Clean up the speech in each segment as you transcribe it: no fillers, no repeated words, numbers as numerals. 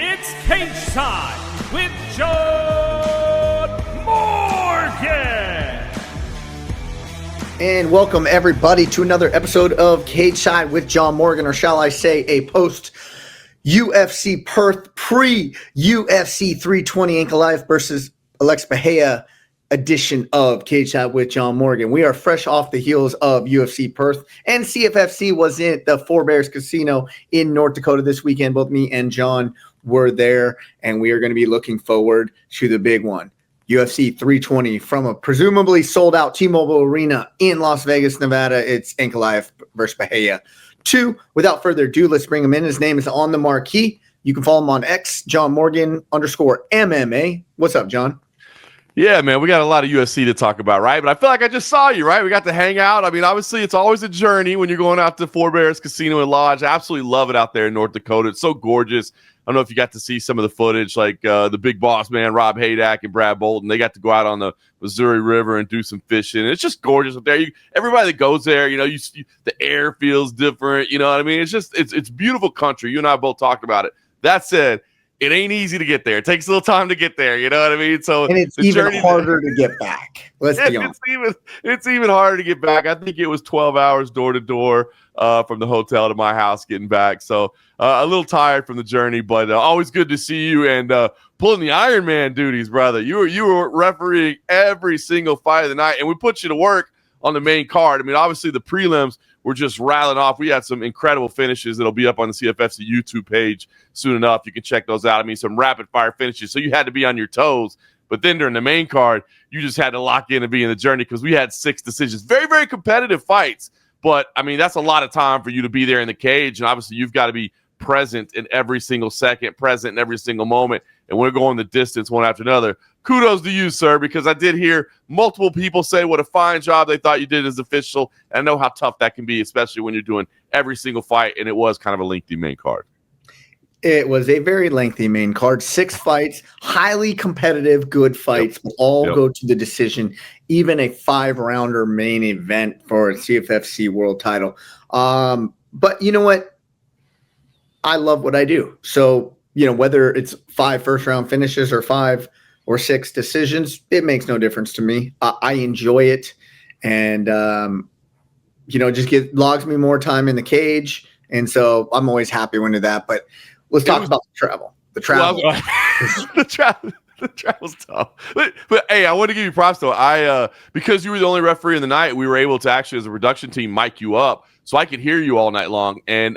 It's Cageside with John Morgan. And welcome everybody to another episode of Cageside with John Morgan, or shall I say a post UFC Perth pre-UFC 320 Ankalaev versus Alex Pereira edition of Cageside with John Morgan. We are fresh off the heels of UFC Perth, and CFFC was in the Four Bears Casino in North Dakota this weekend. Both me and John were there, and we are going to be looking forward to the big one. UFC 320 from a presumably sold-out T-Mobile Arena in Las Vegas, Nevada. It's Ankalaev versus Pereira 2. Without further ado, let's bring him in. His name is on the marquee. You can follow him on X, John Morgan _MMA. What's up, John? Yeah, man, we got a lot of UFC to talk about, right? But I feel like I just saw you, right? We got to hang out. I mean, obviously, it's always a journey when you're going out to Four Bears Casino and Lodge. I absolutely love it out there in North Dakota. It's so gorgeous. I don't know if you got to see some of the footage, like the big boss man, Rob Haydack and Brad Bolton. They got to go out on the Missouri River and do some fishing. It's just gorgeous up there. Everybody that goes there, the air feels different. You know what I mean? It's beautiful country. You and I both talked about it. That said, it ain't easy to get there. It takes a little time to get there. You know what I mean? So and it's even harder to get back. Let's be honest. It's even harder to get back. I think it was 12 hours door to door from the hotel to my house getting back. So a little tired from the journey, but always good to see you and pulling the Iron Man duties, brother. You were refereeing every single fight of the night, and we put you to work on the main card. I mean, obviously the prelims were just rattling off. We had some incredible finishes that'll be up on the CFFC YouTube page soon enough. You can check those out. I mean, some rapid fire finishes. So you had to be on your toes. But then during the main card, you just had to lock in and be in the journey because we had 6 decisions. Very, very competitive fights. But, I mean, that's a lot of time for you to be there in the cage. And obviously you've got to be present in every single second, present in every single moment. And we're going the distance one after another. Kudos to you, sir, because I did hear multiple people say what a fine job they thought you did as official. And I know how tough that can be, especially when you're doing every single fight. And it was kind of a lengthy main card. It was a very lengthy main card. 6 fights, highly competitive, good fights, all go to the decision. Even a 5-rounder main event for a CFFC world title. But you know what? I love what I do. So, whether it's 5 first-round finishes or 5 or 6 decisions, it makes no difference to me. I enjoy it, and just logs me more time in the cage, and so I'm always happy when I do that. But let's talk about the travel. The travel. The travel's tough. But hey, I want to give you props though. Because you were the only referee in the night, we were able to actually, as a production team, mic you up so I could hear you all night long. And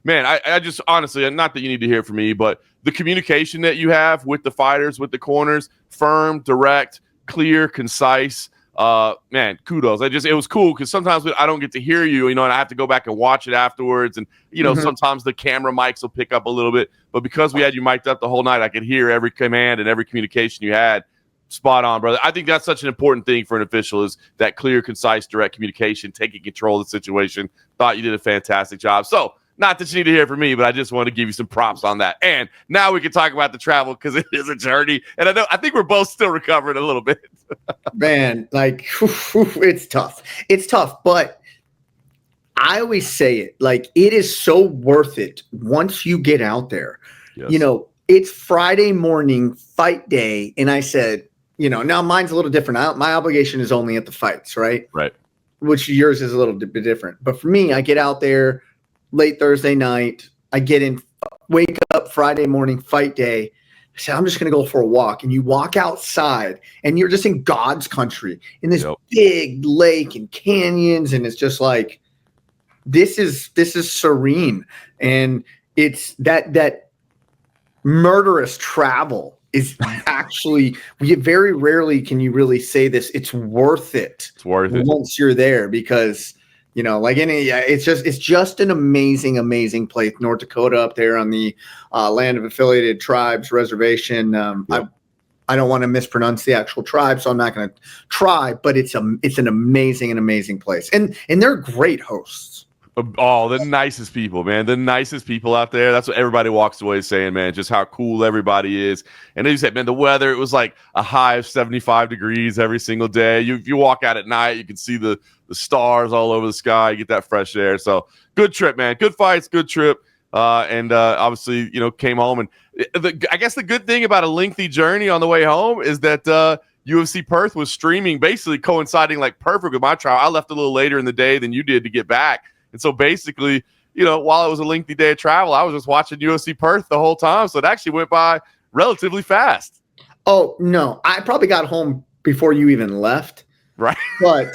man, I just honestly, not that you need to hear from me, but the communication that you have with the fighters, with the corners, firm, direct, clear, concise. Man, kudos. It was cool because sometimes I don't get to hear you, and I have to go back and watch it afterwards. And, sometimes the camera mics will pick up a little bit, but because we had you mic'd up the whole night, I could hear every command and every communication you had. Spot on, brother. I think that's such an important thing for an official is that clear, concise, direct communication, taking control of the situation. Thought you did a fantastic job. So, not that you need to hear from me, but I just wanted to give you some props on that. And now we can talk about the travel because it is a journey. And I think we're both still recovering a little bit. Man, it's tough. It's tough, but I always say it, it is so worth it once you get out there. Yes. It's Friday morning, fight day, and I said, now mine's a little different. My obligation is only at the fights, right? Right. Which yours is a little bit different. But for me, I get out there late Thursday night. I get in, wake up Friday morning, fight day. I said, I'm just going to go for a walk. And you walk outside, and you're just in God's country, in this big lake and canyons. And it's just like, this is serene. And it's that murderous travel is actually, very rarely can you really say this. It's worth it. It's worth it once you're there because, it's just an amazing place. North Dakota up there on the land of affiliated tribes reservation. I don't want to mispronounce the actual tribe, so I'm not going to try, but it's an amazing place. And they're great hosts. Oh, the nicest people, man. The nicest people out there. That's what everybody walks away saying, man, just how cool everybody is. And as you said, man, the weather, it was like a high of 75 degrees every single day. You walk out at night, you can see the stars all over the sky, you get that fresh air. So good trip, man. Good fights, good trip. and obviously, came home. And I guess the good thing about a lengthy journey on the way home is that UFC Perth was streaming, basically coinciding like perfect with my trial. I left a little later in the day than you did to get back. And so basically, while it was a lengthy day of travel, I was just watching UFC Perth the whole time. So it actually went by relatively fast. Oh, no. I probably got home before you even left. Right. But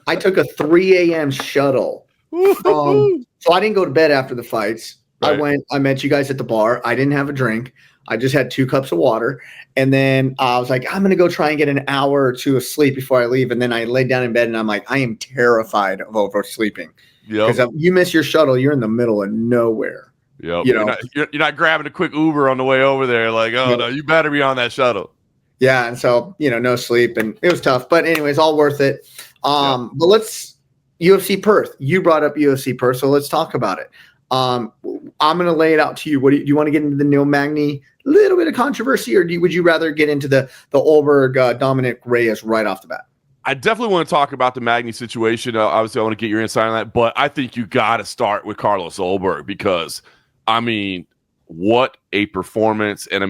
I took a 3 a.m. shuttle. So I didn't go to bed after the fights. Right. I met you guys at the bar. I didn't have a drink. I just had 2 cups of water. And then I was like, I'm going to go try and get an hour or 2 of sleep before I leave. And then I laid down in bed and I'm like, I am terrified of oversleeping. Because you miss your shuttle, you're in the middle of nowhere. Yep. You're not grabbing a quick Uber on the way over there. Like, no, you better be on that shuttle. Yeah. And so, no sleep. And it was tough. But anyways, all worth it. But let's UFC Perth. You brought up UFC Perth. So let's talk about it. I'm going to lay it out to you. Do you want to get into the Neil Magny, little bit of controversy, or would you rather get into the Ulberg, Dominic Reyes right off the bat? I definitely want to talk about the Magny situation. Obviously, I want to get your insight on that, but I think you got to start with Carlos Ulberg because, what a performance. And,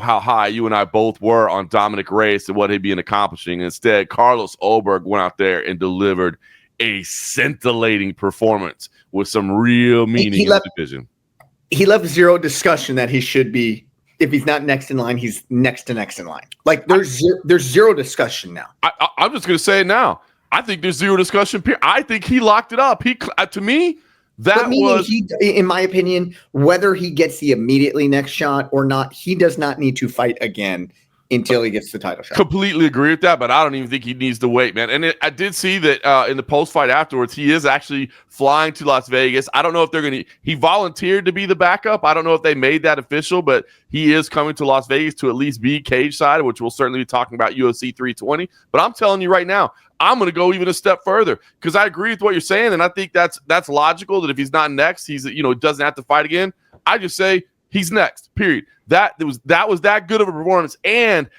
how high you and I both were on Dominic Reyes and what he'd been accomplishing. Instead, Carlos Ulberg went out there and delivered a scintillating performance with some real meaning in the division. He left zero discussion that he should be. If he's not next in line, he's next to next in line. Like there's zero discussion now. I'm just going to say it now. I think there's zero discussion. I think he locked it up. To me, in my opinion, whether he gets the immediately next shot or not, he does not need to fight again until he gets the title shot. Completely agree with that, but I don't even think he needs to wait, man. And I did see that in the post-fight afterwards, he is actually flying to Las Vegas. I don't know if they're going to – he volunteered to be the backup. I don't know if they made that official, but he is coming to Las Vegas to at least be Cageside, which we'll certainly be talking about UFC 320. But I'm telling you right now, I'm going to go even a step further because I agree with what you're saying, and I think that's logical that if he's not next, he's doesn't have to fight again. I just say – he's next, period. That was that good of a performance. And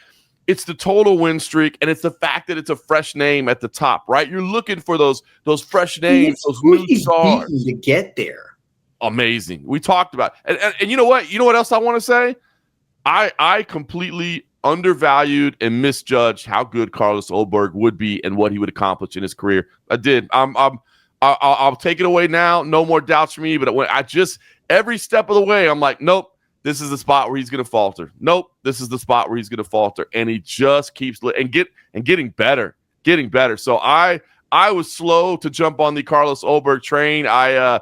it's the total win streak, and it's the fact that it's a fresh name at the top, right? You're looking for those fresh names, those new stars. To get there. Amazing. We talked about it. And you know what? You know what else I want to say? I completely undervalued and misjudged how good Carlos Ulberg would be and what he would accomplish in his career. I did. I'll take it away now. No more doubts for me. But when every step of the way, I'm like, nope, this is the spot where he's going to falter. Nope, this is the spot where he's going to falter. And he just keeps getting better. So I was slow to jump on the Carlos Ulberg train. I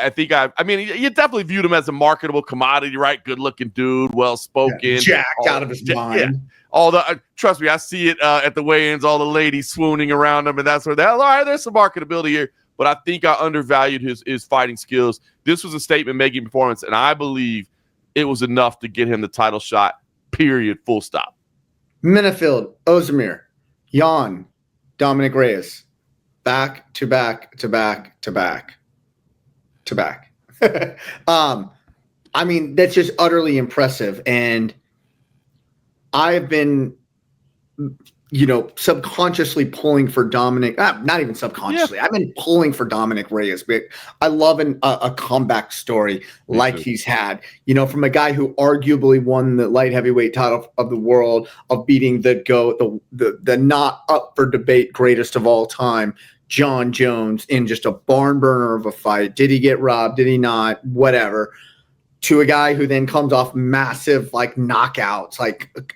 think you definitely viewed him as a marketable commodity, right? Good looking dude, well spoken, jacked out of his mind. Yeah. Trust me, I see it at the weigh-ins. All the ladies swooning around him, and that's where all right. There's some marketability here. But I think I undervalued his fighting skills. This was a statement-making performance, and I believe it was enough to get him the title shot, period, full stop. Minifield, Ozdemir, Jan, Dominic Reyes, back to back to back to back to back. That's just utterly impressive. And I've been subconsciously pulling for Dominic, not even subconsciously. Yeah. I've been pulling for Dominic Reyes, but I love a comeback story like he's had, from a guy who arguably won the light heavyweight title of the world, of beating the GOAT, the not up for debate greatest of all time, John Jones, in just a barn burner of a fight. Did he get robbed? Did he not? Whatever. To a guy who then comes off massive knockouts,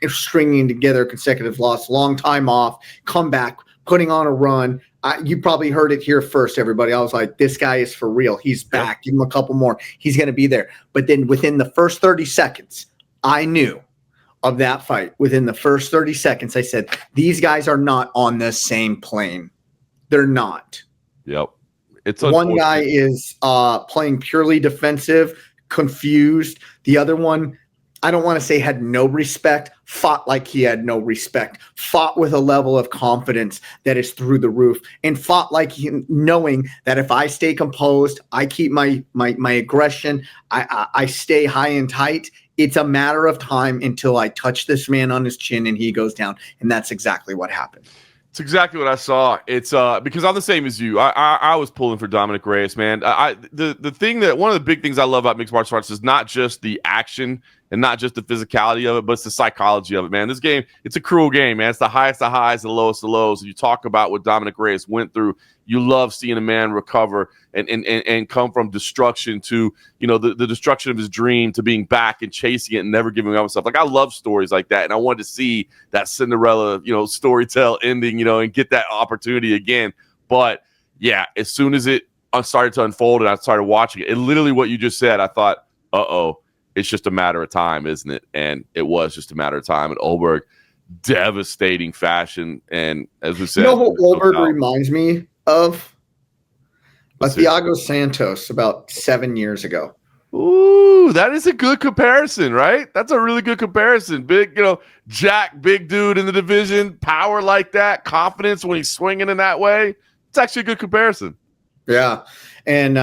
stringing together consecutive loss, long time off, comeback, putting on a run. You probably heard it here first, everybody. I was like, this guy is for real. He's back. Give him a couple more. He's going to be there. But then within the first 30 seconds, I knew of that fight. Within the first 30 seconds, I said, these guys are not on the same plane. They're not. Yep. It's one guy is playing purely defensive, confused. The other one, I don't want to say had no respect, fought like he had no respect, fought with a level of confidence that is through the roof, and fought like knowing that if I stay composed, I keep my aggression, I stay high and tight, it's a matter of time until I touch this man on his chin and he goes down. And that's exactly what happened. It's exactly what I saw. It's because I'm the same as you. I was pulling for Dominic Reyes, man. The thing that one of the big things I love about mixed martial arts is not just the action and not just the physicality of it, but it's the psychology of it, man. This game, it's a cruel game, man. It's the highest of highs, the lowest of lows. You talk about what Dominic Reyes went through. You love seeing a man recover and come from destruction to, the destruction of his dream to being back and chasing it and never giving up and stuff. Like, I love stories like that. And I wanted to see that Cinderella, storytell ending, and get that opportunity again. But yeah, as soon as it started to unfold and I started watching it, literally what you just said, I thought, it's just a matter of time, isn't it? And it was just a matter of time. And Ulberg, devastating fashion. And as we said, what Ulberg reminds me of? Thiago Santos about 7 years ago. Ooh, that is a good comparison, right? That's a really good comparison. Big, Jack, big dude in the division, power like that, confidence when he's swinging in that way. It's actually a good comparison. Yeah. And,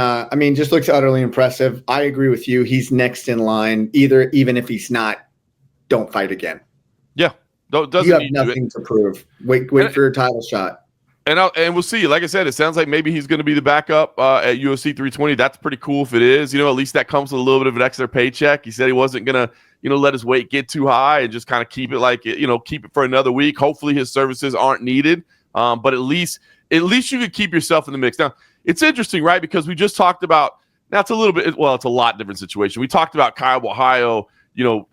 just looks utterly impressive. I agree with you. He's next in line. Even if he's not, don't fight again. Yeah. Doesn't you have nothing to prove. Wait for your title shot. And we'll see. Like I said, it sounds like maybe he's going to be the backup at UFC 320. That's pretty cool if it is. At least that comes with a little bit of an extra paycheck. He said he wasn't going to, let his weight get too high and just kind of keep it keep it for another week. Hopefully his services aren't needed. But at least you could keep yourself in the mix. Now, it's interesting, right? Because we just talked about, now it's a little bit, it's a lot different situation. We talked about Kyle Ohio,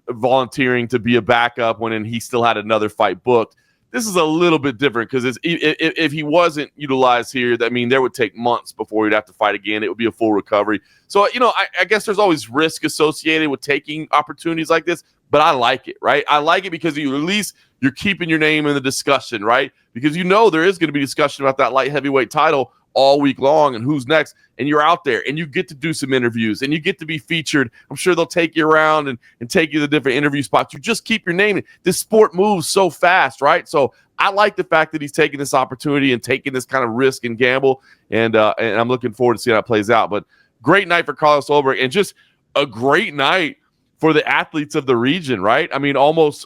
volunteering to be a backup when he still had another fight booked. This is a little bit different because if he wasn't utilized here, there would take months before he'd have to fight again. It would be a full recovery. So, I guess there's always risk associated with taking opportunities like this, but I like it, right? I like it because at least you're keeping your name in the discussion, right? Because there is going to be discussion about that light heavyweight title all week long and who's next, and you're out there and you get to do some interviews and you get to be featured. I'm sure they'll take you around and take you to different interview spots. You just keep your name in. This sport moves so fast, right? So I like the fact that he's taking this opportunity and taking this kind of risk and gamble, and I'm looking forward to seeing how it plays out. But great night for Carlos Ulberg and just a great night for the athletes of the region, right? Almost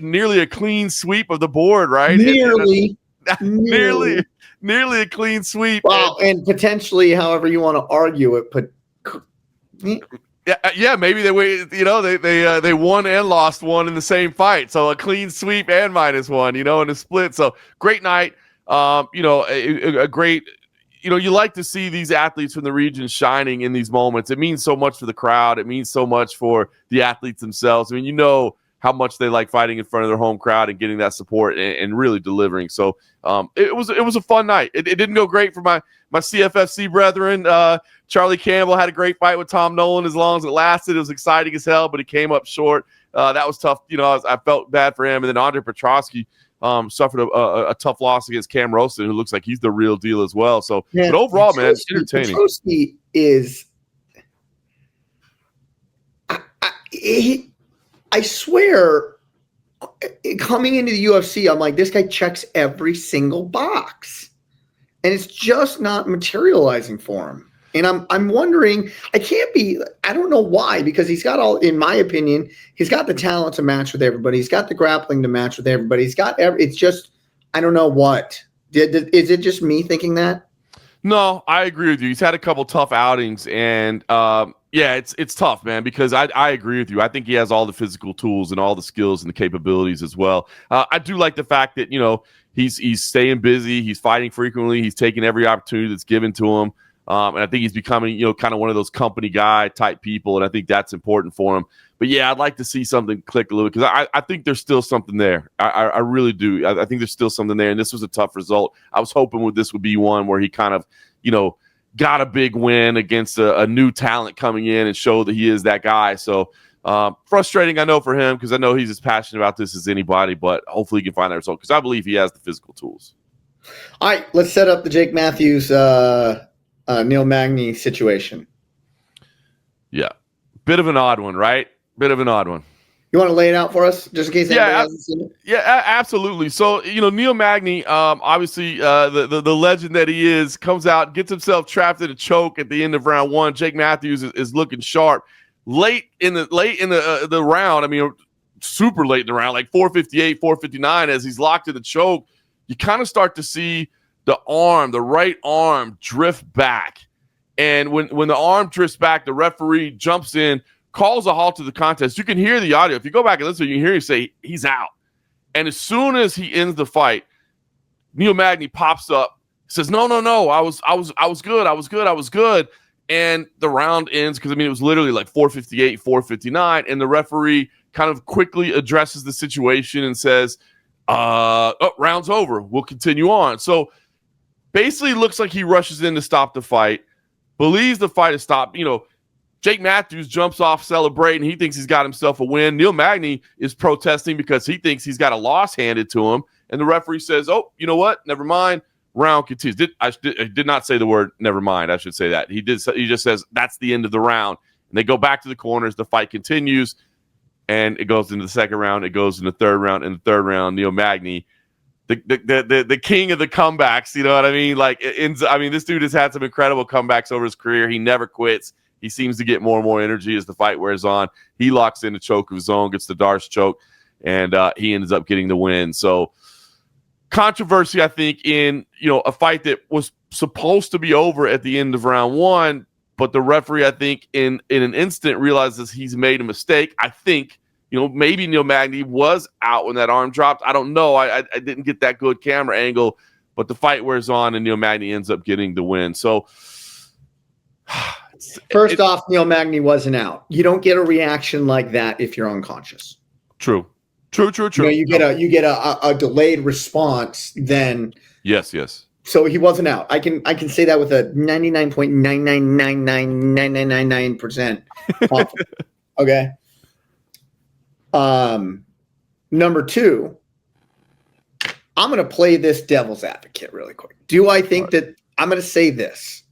nearly a clean sweep of the board, right? Nearly a clean sweep. Wow, and potentially, however you want to argue it, but yeah, maybe they won and lost one in the same fight, so a clean sweep and -1, in a split. So great night. A great. You like to see these athletes from the region shining in these moments. It means so much for the crowd. It means so much for the athletes themselves. How much they like fighting in front of their home crowd and getting that support and really delivering. So it was a fun night. It didn't go great for my CFFC brethren. Charlie Campbell had a great fight with Tom Nolan as long as it lasted. It was exciting as hell, but he came up short. That was tough. I felt bad for him. And then Andre Petrosky suffered a tough loss against Cam Roaston, who looks like he's the real deal as well. So, but overall, man, entertaining. Petrosky is I swear, coming into the UFC, I'm like, this guy checks every single box, and it's just not materializing for him. And I'm wondering, I don't know why, because he's got in my opinion, he's got the talent to match with everybody. He's got the grappling to match with everybody. It's just, I don't know what. Is it just me thinking that? No, I agree with you. He's had a couple tough outings, and it's tough, man, because I agree with you. I think he has all the physical tools and all the skills and the capabilities as well. I do like the fact that, he's staying busy. He's fighting frequently. He's taking every opportunity that's given to him. And I think he's becoming, kind of one of those company guy type people, and I think that's important for him. But yeah, I'd like to see something click a little, because I think there's still something there. I really do. I think there's still something there, and this was a tough result. I was hoping this would be one where he kind of, got a big win against a new talent coming in and show that he is that guy. So frustrating, I know, for him, because I know he's as passionate about this as anybody, but hopefully he can find that result, because I believe he has the physical tools. All right, let's set up the Jake Matthews, Neil Magny situation. Yeah. Bit of an odd one, right? Bit of an odd one. You want to lay it out for us, just in case anybody hasn't seen it? Yeah, absolutely. So, Neil Magny, obviously the legend that he is, comes out, gets himself trapped in a choke at the end of round one. Jake Matthews is looking sharp. Late in the round, super late in the round, like 4:58, 4:59, as he's locked in the choke, you kind of start to see the right arm drift back. And when the arm drifts back, the referee jumps in, calls a halt to the contest. You can hear the audio. If you go back and listen, you can hear him say he's out. And as soon as he ends the fight, Neil Magny pops up, says, no, I was good. And the round ends because, it was literally like 4:58, 4:59. And the referee kind of quickly addresses the situation and says, round's over. We'll continue on. So basically looks like he rushes in to stop the fight, believes the fight is stopped. Jake Matthews jumps off celebrating. He thinks he's got himself a win. Neil Magny is protesting because he thinks he's got a loss handed to him. And the referee says, oh, you know what? Never mind. Round continues. I did not say the word never mind. I should say that. He just says that's the end of the round. And they go back to the corners. The fight continues. And it goes into the second round. It goes into the third round. In the third round, Neil Magny, the king of the comebacks, you know what I mean? This dude has had some incredible comebacks over his career. He never quits. He seems to get more and more energy as the fight wears on. He locks in a choke of his own, gets the Darce choke, and he ends up getting the win. So controversy, I think, in a fight that was supposed to be over at the end of round one, but the referee, I think, in an instant realizes he's made a mistake. I think, maybe Neil Magny was out when that arm dropped. I don't know. I didn't get that good camera angle, but the fight wears on and Neil Magny ends up getting the win. So First off, Neil Magny wasn't out. You don't get a reaction like that if you're unconscious. True. You get a delayed response then. Yes. So he wasn't out. I can say that with a 99.9999999% confidence. Okay. Number two, I'm going to play this devil's advocate really quick. Do I think that I'm going to say this?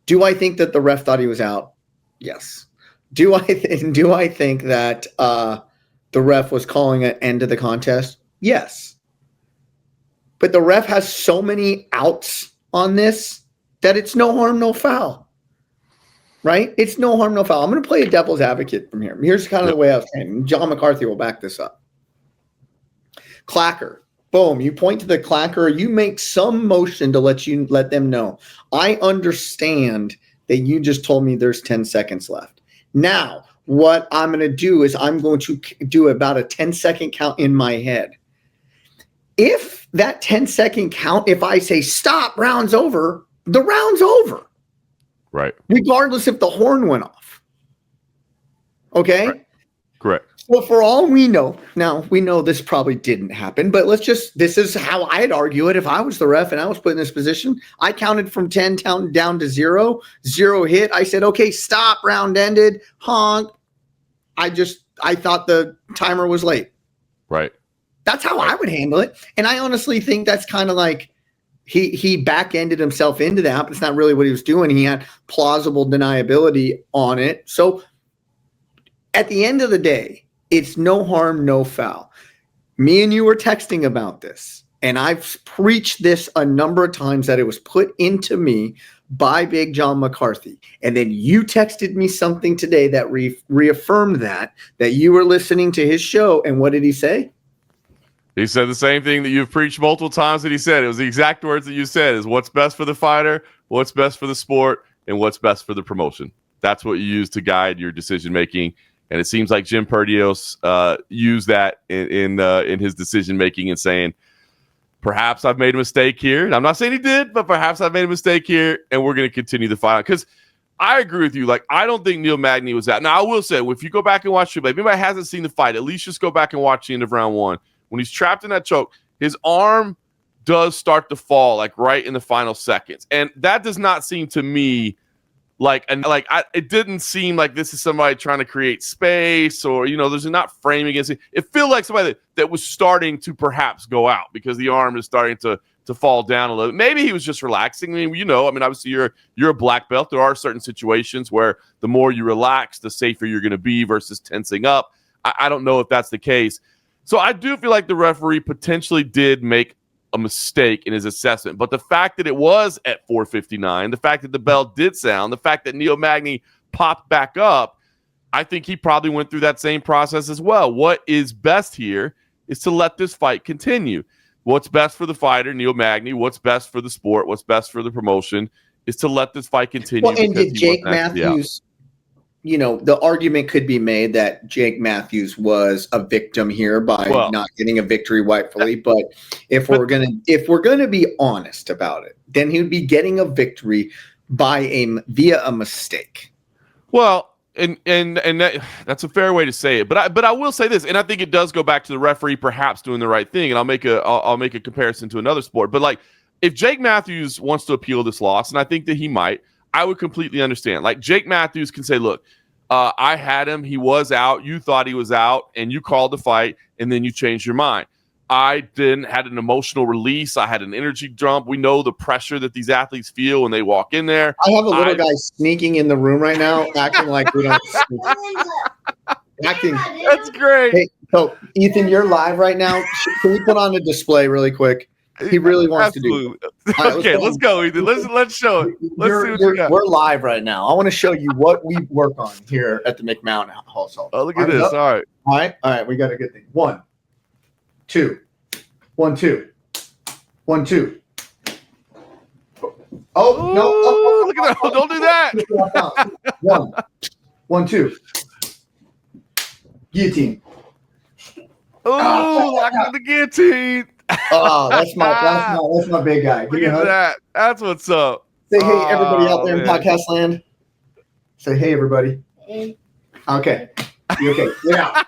Do I think that the ref thought he was out? Yes. Do I think that the ref was calling an end to the contest? Yes. But the ref has so many outs on this that it's no harm, no foul. Right? It's no harm, no foul. I'm going to play a devil's advocate from here. Here's kind of the way I was saying. John McCarthy will back this up. Clacker. Boom. You point to the clacker. You make some motion to let them know. I understand that you just told me there's 10 seconds left. Now, what I'm going to do is I'm going to do about a 10-second count in my head. If that 10-second count, if I say stop, round's over, the round's over. Right. Regardless if the horn went off. Okay? Right. Correct. Well, for all we know, now we know this probably didn't happen, but this is how I'd argue it if I was the ref and I was put in this position. I counted from 10 down to 0 hit. I said, okay, stop, round ended, honk. I thought the timer was late. Right. That's how I would handle it. And I honestly think that's kind of like he back-ended himself into that, but it's not really what he was doing. He had plausible deniability on it. So at the end of the day, it's no harm, no foul. Me and you were texting about this, and I've preached this a number of times that it was put into me by Big John McCarthy. And then you texted me something today that reaffirmed that you were listening to his show. And what did he say? He said the same thing that you've preached multiple times that he said. It was the exact words that you said, is what's best for the fighter, what's best for the sport, and what's best for the promotion. That's what you use to guide your decision-making. And it seems like Jim Perdios used that in his decision-making and saying, perhaps I've made a mistake here. And I'm not saying he did, but perhaps I've made a mistake here, and we're going to continue the fight. Because I agree with you. Like, I don't think Neil Magny was out. Now, I will say, if you go back and watch it, if anybody hasn't seen the fight, at least just go back and watch the end of round one. When he's trapped in that choke, his arm does start to fall, like, right in the final seconds. And that does not seem to me it didn't seem like this is somebody trying to create space or, there's not framing against it. It feels like somebody that was starting to perhaps go out because the arm is starting to fall down a little. Maybe he was just relaxing. Obviously you're a black belt. There are certain situations where the more you relax, the safer you're going to be versus tensing up. I don't know if that's the case. So I do feel like the referee potentially did make a mistake in his assessment, but the fact that it was at 4:59, the fact that the bell did sound, the fact that Neil Magny popped back up, I think he probably went through that same process as well. What is best here is to let this fight continue. What's best for the fighter, Neil Magny, what's best for the sport, what's best for the promotion is to let this fight continue. Well, and did Jake Matthews, the argument could be made that Jake Matthews was a victim here by not getting a victory rightfully. But if we're gonna be honest about it, then he would be getting a victory via a mistake. Well, and that's a fair way to say it. But I will say this, and I think it does go back to the referee perhaps doing the right thing. And I'll make a comparison to another sport. But like, if Jake Matthews wants to appeal this loss, and I think that he might, I would completely understand. Like, Jake Matthews can say, look, I had him. He was out. You thought he was out, and you called the fight, and then you changed your mind. I had an emotional release. I had an energy dump. We know the pressure that these athletes feel when they walk in there. I have a little guy sneaking in the room right now, acting like we don't. That's great. Hey, so Ethan, you're live right now. Can we put on a display really quick? He really wants to do it. Right, okay, let's go, Ethan. Let's show it. Let's see what we got. We're live right now. I want to show you what we work on here at the McMahon household. Oh, look at this. All right. We got a good thing. 1, 2, 1, 2, 1, 2. Oh, no. Look at that. Don't do that. 1, 1, 2. Guillotine. Oh, lock on the guillotine. Oh, that's my big guy. Look at that. That's what's up. Say hey, everybody out there in podcast land. Say hey, everybody. Hey. Okay. You okay? Yeah.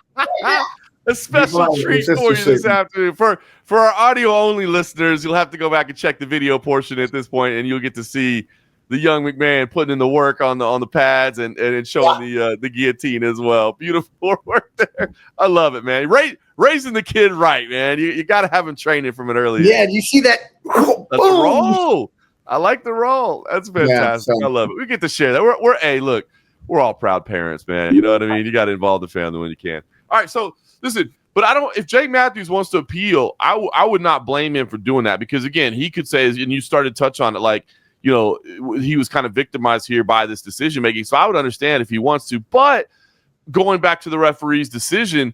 A special treat for you this afternoon. For our audio only listeners, you'll have to go back and check the video portion at this point, and you'll get to see the young McMahon putting in the work on the pads and showing the guillotine as well. Beautiful work there. I love it, man. Raising the kid right, man. You got to have him training from an early age. Yeah, do you see that? That's a roll. I like the roll. That's fantastic. I love it. We get to share that. We're all proud parents, man. You know what I mean? You got to involve the family when you can. All right, so listen, but if Jake Matthews wants to appeal, I would not blame him for doing that because, again, he could say, and you started to touch on it, like, he was kind of victimized here by this decision making. So I would understand if he wants to. But going back to the referee's decision,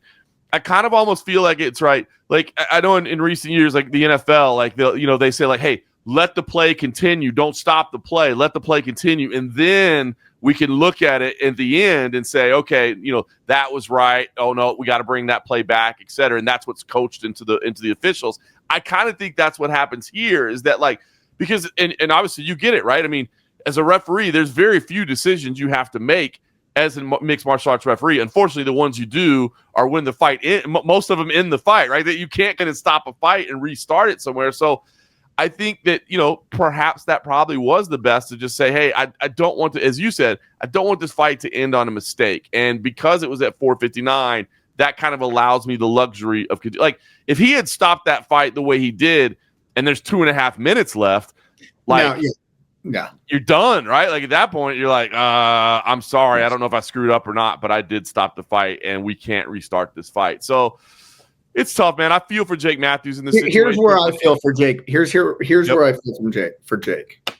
I kind of almost feel like it's right. Like, I know in recent years, like the NFL, like they say, like, hey, let the play continue. Don't stop the play. Let the play continue. And then we can look at it at the end and say, okay, that was right. Oh no, we got to bring that play back, et cetera. And that's what's coached into the officials. I kind of think that's what happens here is that, like, because and obviously you get it, right? I mean, as a referee, there's very few decisions you have to make as a mixed martial arts referee. Unfortunately, the ones you do are when the fight most of them in the fight, right? That you can't kind of stop a fight and restart it somewhere. So I think that, perhaps that probably was the best to just say, hey, I don't want to, as you said, I don't want this fight to end on a mistake. And because it was at 4:59, that kind of allows me the luxury of, like, if he had stopped that fight the way he did, and there's 2.5 minutes left, like, you're done, right? Like, at that point, you're like, I'm sorry. I don't know if I screwed up or not, but I did stop the fight, and we can't restart this fight. So it's tough, man. I feel for Jake Matthews in this situation. Here's where I feel for Jake. Here's where I feel for Jake.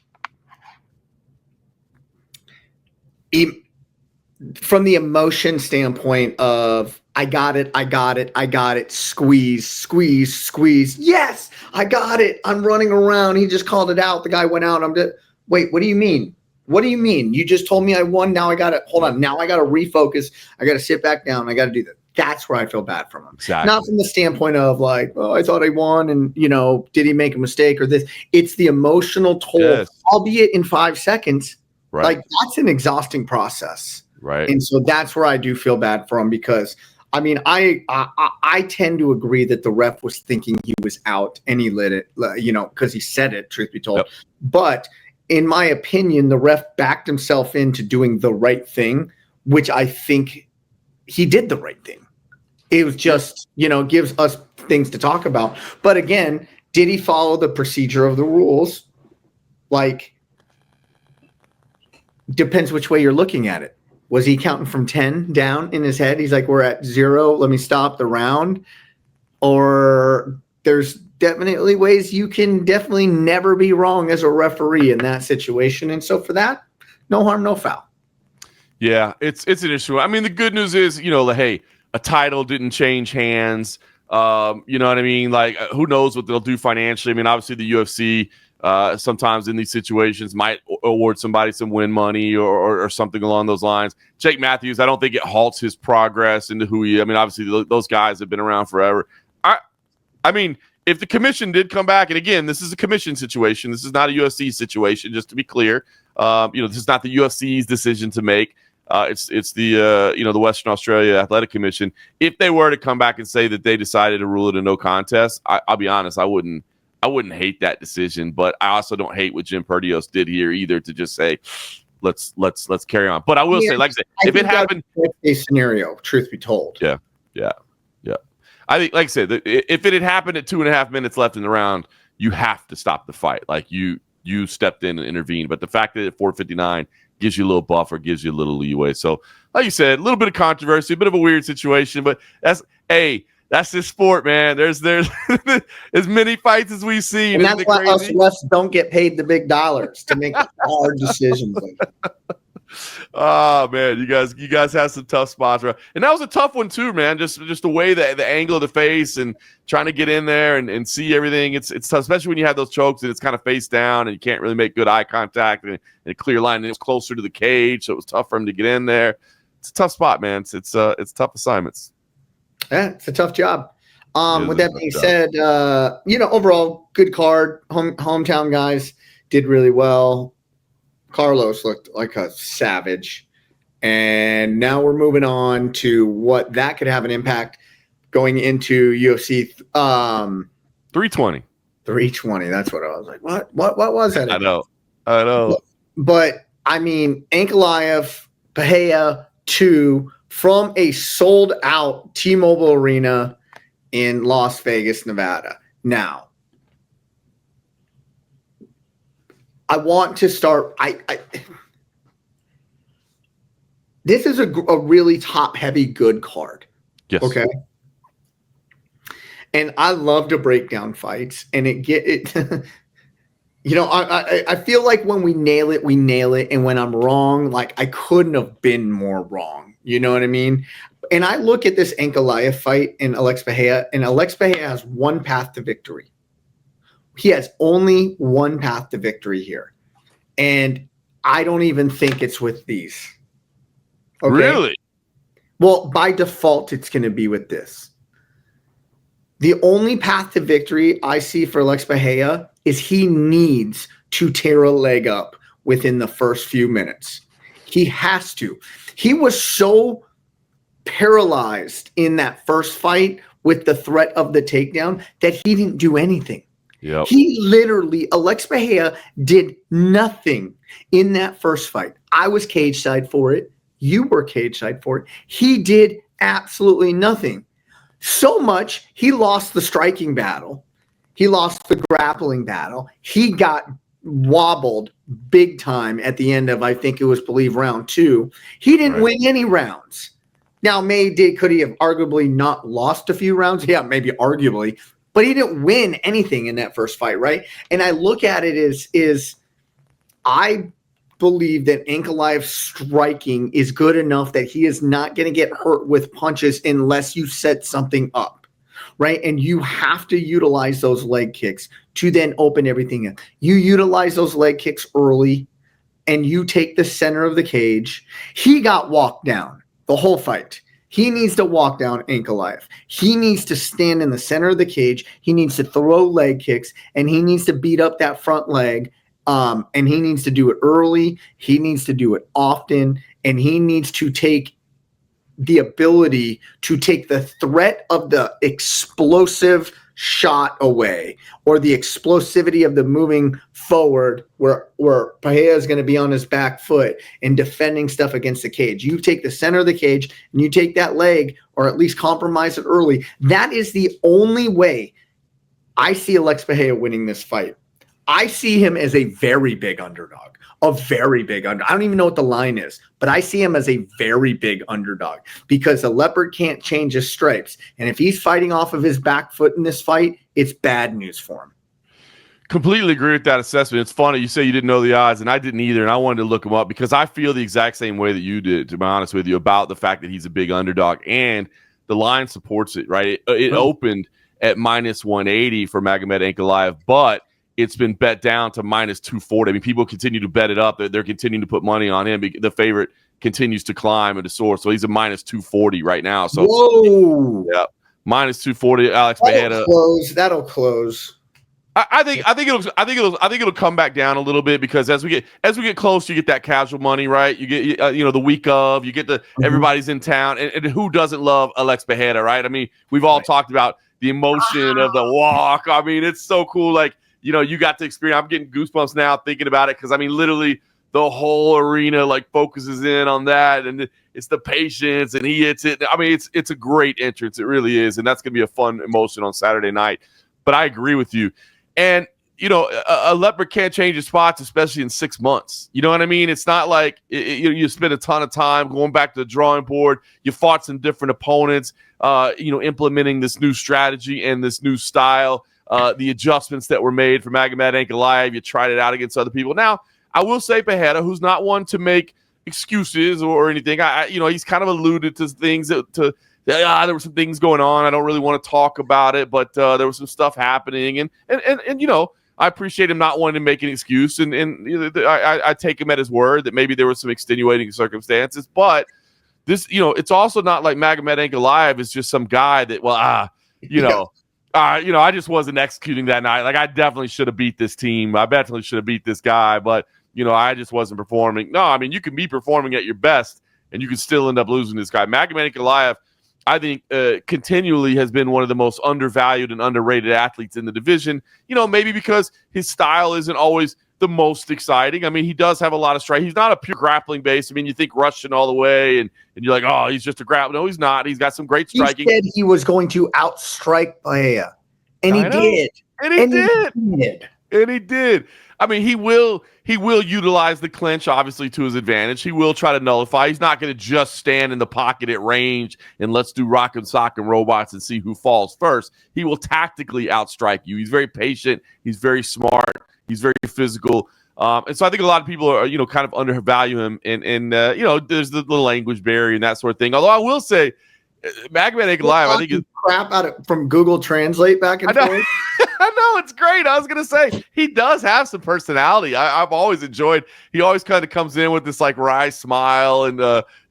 From the emotion standpoint of, I got it, squeeze. Yes, I got it. I'm running around. He just called it out. The guy went out. Wait, what do you mean? What do you mean? You just told me I won. Now I got to hold on. Now I got to refocus. I got to sit back down. I got to do that. That's where I feel bad from him. Exactly. Not from the standpoint of, like, oh, I thought I won and, did he make a mistake or this? It's the emotional toll, albeit in 5 seconds. Right. Like, that's an exhausting process. Right. And so that's where I do feel bad for him because, I mean, I tend to agree that the ref was thinking he was out and he lit it, because he said it, truth be told. Yep. But in my opinion, the ref backed himself into doing the right thing, which I think he did the right thing. It was just, gives us things to talk about. But again, did he follow the procedure of the rules? Like, depends which way you're looking at it. Was he counting from 10 down in his head? He's like, we're at 0. Let me stop the round. Or there's definitely ways you can definitely never be wrong as a referee in that situation. And so for that, no harm, no foul. Yeah, it's an issue. I mean, the good news is, hey, a title didn't change hands. You know what I mean? Like, who knows what they'll do financially? I mean, obviously the UFC sometimes in these situations might award somebody some win money or something along those lines. Jake Matthews, I don't think it halts his progress into who he. I mean, obviously those guys have been around forever. I mean, if the commission did come back, and again, this is a commission situation. This is not a UFC situation, just to be clear. This is not the UFC's decision to make. It's the the Western Australia Athletic Commission. If they were to come back and say that they decided to rule it a no contest, I'll be honest, I wouldn't hate that decision, but I also don't hate what Jim Perdios did here either, to just say let's carry on. But I will say, like I said, if it happened, a scenario, truth be told, yeah. I think, like I said, if it had happened at 2.5 minutes left in the round, you have to stop the fight. Like you stepped in and intervened. But the fact that at 4:59 gives you a little buffer, gives you a little leeway. So, like you said, a little bit of controversy, a bit of a weird situation, but that's this sport, man. There's as many fights as we've seen. And that's why us refs don't get paid the big dollars to make hard decisions. Oh man, you guys have some tough spots, right? And that was a tough one too, man. Just the way that the angle of the face and trying to get in there and see everything. It's tough, especially when you have those chokes and it's kind of face down and you can't really make good eye contact and a clear line. And it was closer to the cage, so it was tough for him to get in there. It's a tough spot, man. It's tough assignments. Yeah, it's a tough job. With that being said, overall good card. Hometown guys did really well. Carlos looked like a savage. And now we're moving on to what that could have an impact going into UFC 320. 320. That's what I was like. What was that? I know. But I mean, Ankalaev, Pereira 2 from a sold out T-Mobile Arena in Las Vegas, Nevada. Now, I want to start. This is a really top-heavy good card. Yes. Okay. And I love to break down fights, and I feel like when we nail it, and when I'm wrong, like I couldn't have been more wrong. You know what I mean? And I look at this Ankalaev fight in Alex Pereira, and Alex Pereira has one path to victory. He has only one path to victory here. And I don't even think it's with these. Okay? Really? Well, by default, it's going to be with this. The only path to victory I see for Alex Pereira is he needs to tear a leg up within the first few minutes. He has to. He was so paralyzed in that first fight with the threat of the takedown that he didn't do anything. Yep. He literally, Alex Pereira did nothing in that first fight. I was cage side for it. You were cage side for it. He did absolutely nothing. So much, he lost the striking battle. He lost the grappling battle. He got wobbled big time at the end of, I think it was, round 2. He didn't win any rounds. Now, could he have arguably not lost a few rounds? Yeah, maybe arguably. But he didn't win anything in that first fight, right? And I look at it as I believe that Ankalaev's striking is good enough that he is not going to get hurt with punches unless you set something up, right? And you have to utilize those leg kicks to then open everything in. You utilize those leg kicks early, and you take the center of the cage. He got walked down the whole fight. He needs to walk down Ankalaev. He needs to stand in the center of the cage. He needs to throw leg kicks, and he needs to beat up that front leg. And he needs to do it early. He needs to do it often, and he needs to take the ability to take the threat of the explosive shot away, or the explosivity of the moving forward where Pereira is going to be on his back foot and defending stuff against the cage. You take the center of the cage and you take that leg, or at least compromise it early. That is the only way I see Alex Pereira winning this fight. I see him as a very big underdog. I don't even know what the line is, but I see him as a very big underdog because the leopard can't change his stripes. And if he's fighting off of his back foot in this fight, it's bad news for him. Completely agree with that assessment. It's funny. You say you didn't know the odds, and I didn't either, and I wanted to look him up because I feel the exact same way that you did, to be honest with you, about the fact that he's a big underdog, and the line supports it, right? It opened at minus 180 for Magomed Ankaleav, but it's been bet down to minus 240. I mean, people continue to bet it up. They're continuing to put money on him. The favorite continues to climb and to soar, so he's a minus 240 right now. So, whoa, yeah, minus 240. Alex Pereira. That'll close. I think it'll come back down a little bit because as we get close, you get that casual money, right? You get the week of, you get everybody's in town, and who doesn't love Alex Pereira, right? I mean, we've all talked about the emotion of the walk. I mean, it's so cool. Like, you got to experience. I'm getting goosebumps now thinking about it because I mean, literally the whole arena like focuses in on that, and it's the patience, and he hits it. I mean, it's a great entrance. It really is, and that's gonna be a fun emotion on Saturday night. But I agree with you. And, a leopard can't change his spots, especially in 6 months. You know what I mean? It's not like you spend a ton of time going back to the drawing board. You fought some different opponents, implementing this new strategy and this new style, the adjustments that were made for Magomed Ankaleav. You tried it out against other people. Now, I will say Pereira, who's not one to make excuses or anything. He's kind of alluded to things there were some things going on. I don't really want to talk about it, but there was some stuff happening, and I appreciate him not wanting to make an excuse, and I take him at his word that maybe there were some extenuating circumstances, but this, it's also not like Magomed Ankaleav is just some guy that, I just wasn't executing that night. Like, I definitely should have beat this team. I definitely should have beat this guy, but I just wasn't performing. No, I mean, you can be performing at your best, and you can still end up losing this guy. Magomed Ankaleav, I think, continually has been one of the most undervalued and underrated athletes in the division, maybe because his style isn't always the most exciting. I mean, he does have a lot of strike. He's not a pure grappling base. I mean, you think Russian all the way, and you're like, oh, he's just a grappler. No, he's not. He's got some great striking. He said he was going to outstrike Pereira, and he did. And he did. I mean, he will utilize the clinch, obviously, to his advantage. He will try to nullify. He's not going to just stand in the pocket at range and let's do rock and sock and robots and see who falls first. He will tactically outstrike you. He's very patient. He's very smart. He's very physical. And so I think a lot of people are, kind of undervalue him. And there's the language barrier and that sort of thing. Although I will say, Magomed Ankaleav, I think is crap out of from Google Translate back and forth. I know, it's great. I was gonna say he does have some personality. I've always enjoyed. He always kind of comes in with this like wry smile, and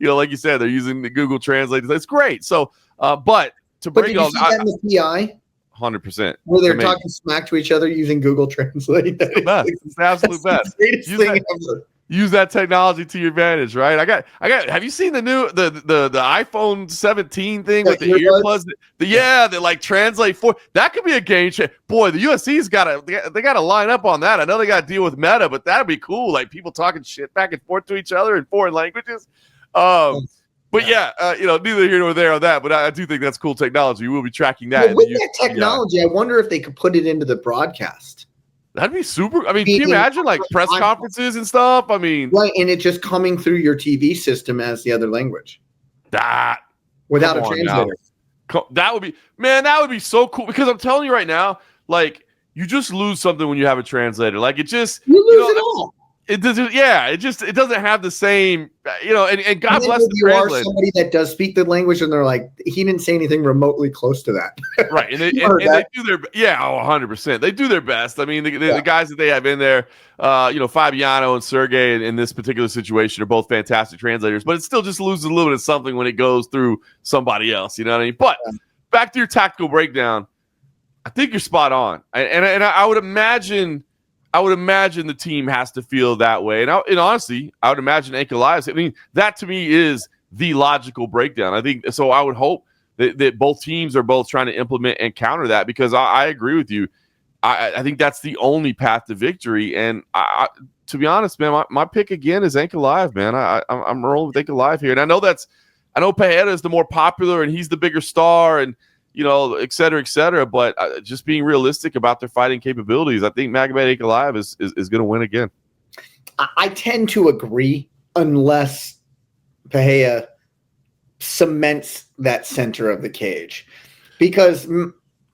like you said, they're using the Google Translate. It's great. So, but did you see that in the PI? 100%. Where they're talking smack to each other using Google Translate. It's the best. It's the absolute best. The greatest thing ever. Use that technology to your advantage, right? I got. Have you seen the new the iPhone 17 thing with the earplugs? They like translate for. That could be a game changer. Boy, the UFC's got to line up on that. I know they got to deal with Meta, but that'd be cool. Like people talking shit back and forth to each other in foreign languages. But neither here nor there on that. But I do think that's cool technology. We'll be tracking that. Well, with that technology, I wonder if they could put it into the broadcast. That'd be super. I mean, can you imagine like press conferences and stuff? I mean, right, and it just coming through your TV system as the other language. Without a translator. That would be so cool because I'm telling you right now, like you just lose something when you have a translator. Like it just you lose it all. It doesn't. Yeah, it doesn't have the same. And God bless the translator. Are somebody that does speak the language, and they're like, he didn't say anything remotely close to that. Right, and they do their 100%. They do their best. I mean, the guys that they have in there, Fabiano and Sergey in this particular situation are both fantastic translators. But it still just loses a little bit of something when it goes through somebody else. You know what I mean? But back to your tactical breakdown, I think you're spot on, and I would imagine. The team has to feel that way. And honestly, I would imagine Ankalaev. I mean, that to me is the logical breakdown. I think so. I would hope that both teams are both trying to implement and counter that because I agree with you. I think that's the only path to victory. And to be honest, man, my pick again is Ankalaev, man. I'm rolling with Ankalaev here. And I know Pereira is the more popular and he's the bigger star and, et cetera, but just being realistic about their fighting capabilities, I think Magomed Ankaleav is going to win again. I tend to agree unless Pereira cements that center of the cage. Because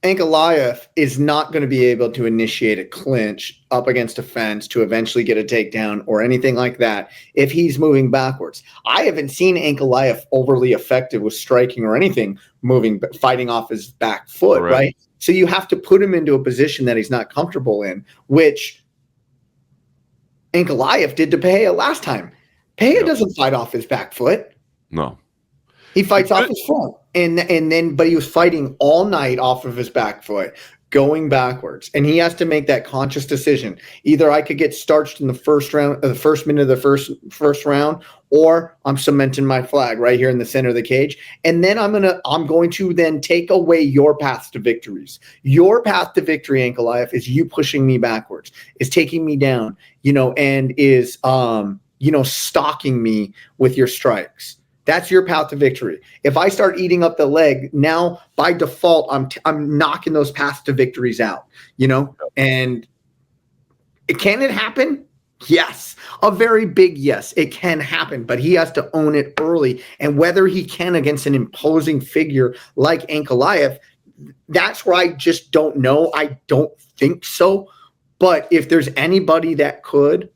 Ankalaev is not going to be able to initiate a clinch up against a fence to eventually get a takedown or anything like that if he's moving backwards. I haven't seen Ankalaev overly effective with striking or anything fighting off his back foot, right? So you have to put him into a position that he's not comfortable in, which Ankalaev did to Pereira last time. Pereira doesn't fight off his back foot. No. He fights off his front. But he was fighting all night off of his back foot, going backwards. And he has to make that conscious decision. Either I could get starched in the first round, the first minute of the first round, or I'm cementing my flag right here in the center of the cage. And then I'm going to then take away your path to victories. Your path to victory, Ankalaev, is you pushing me backwards, is taking me down, and is stalking me with your strikes. That's your path to victory. If I start eating up the leg, now by default, I'm knocking those paths to victories out, And can it happen? Yes. A very big yes. It can happen, but he has to own it early. And whether he can against an imposing figure like Ankalaev, that's where I just don't know. I don't think so. But if there's anybody that could,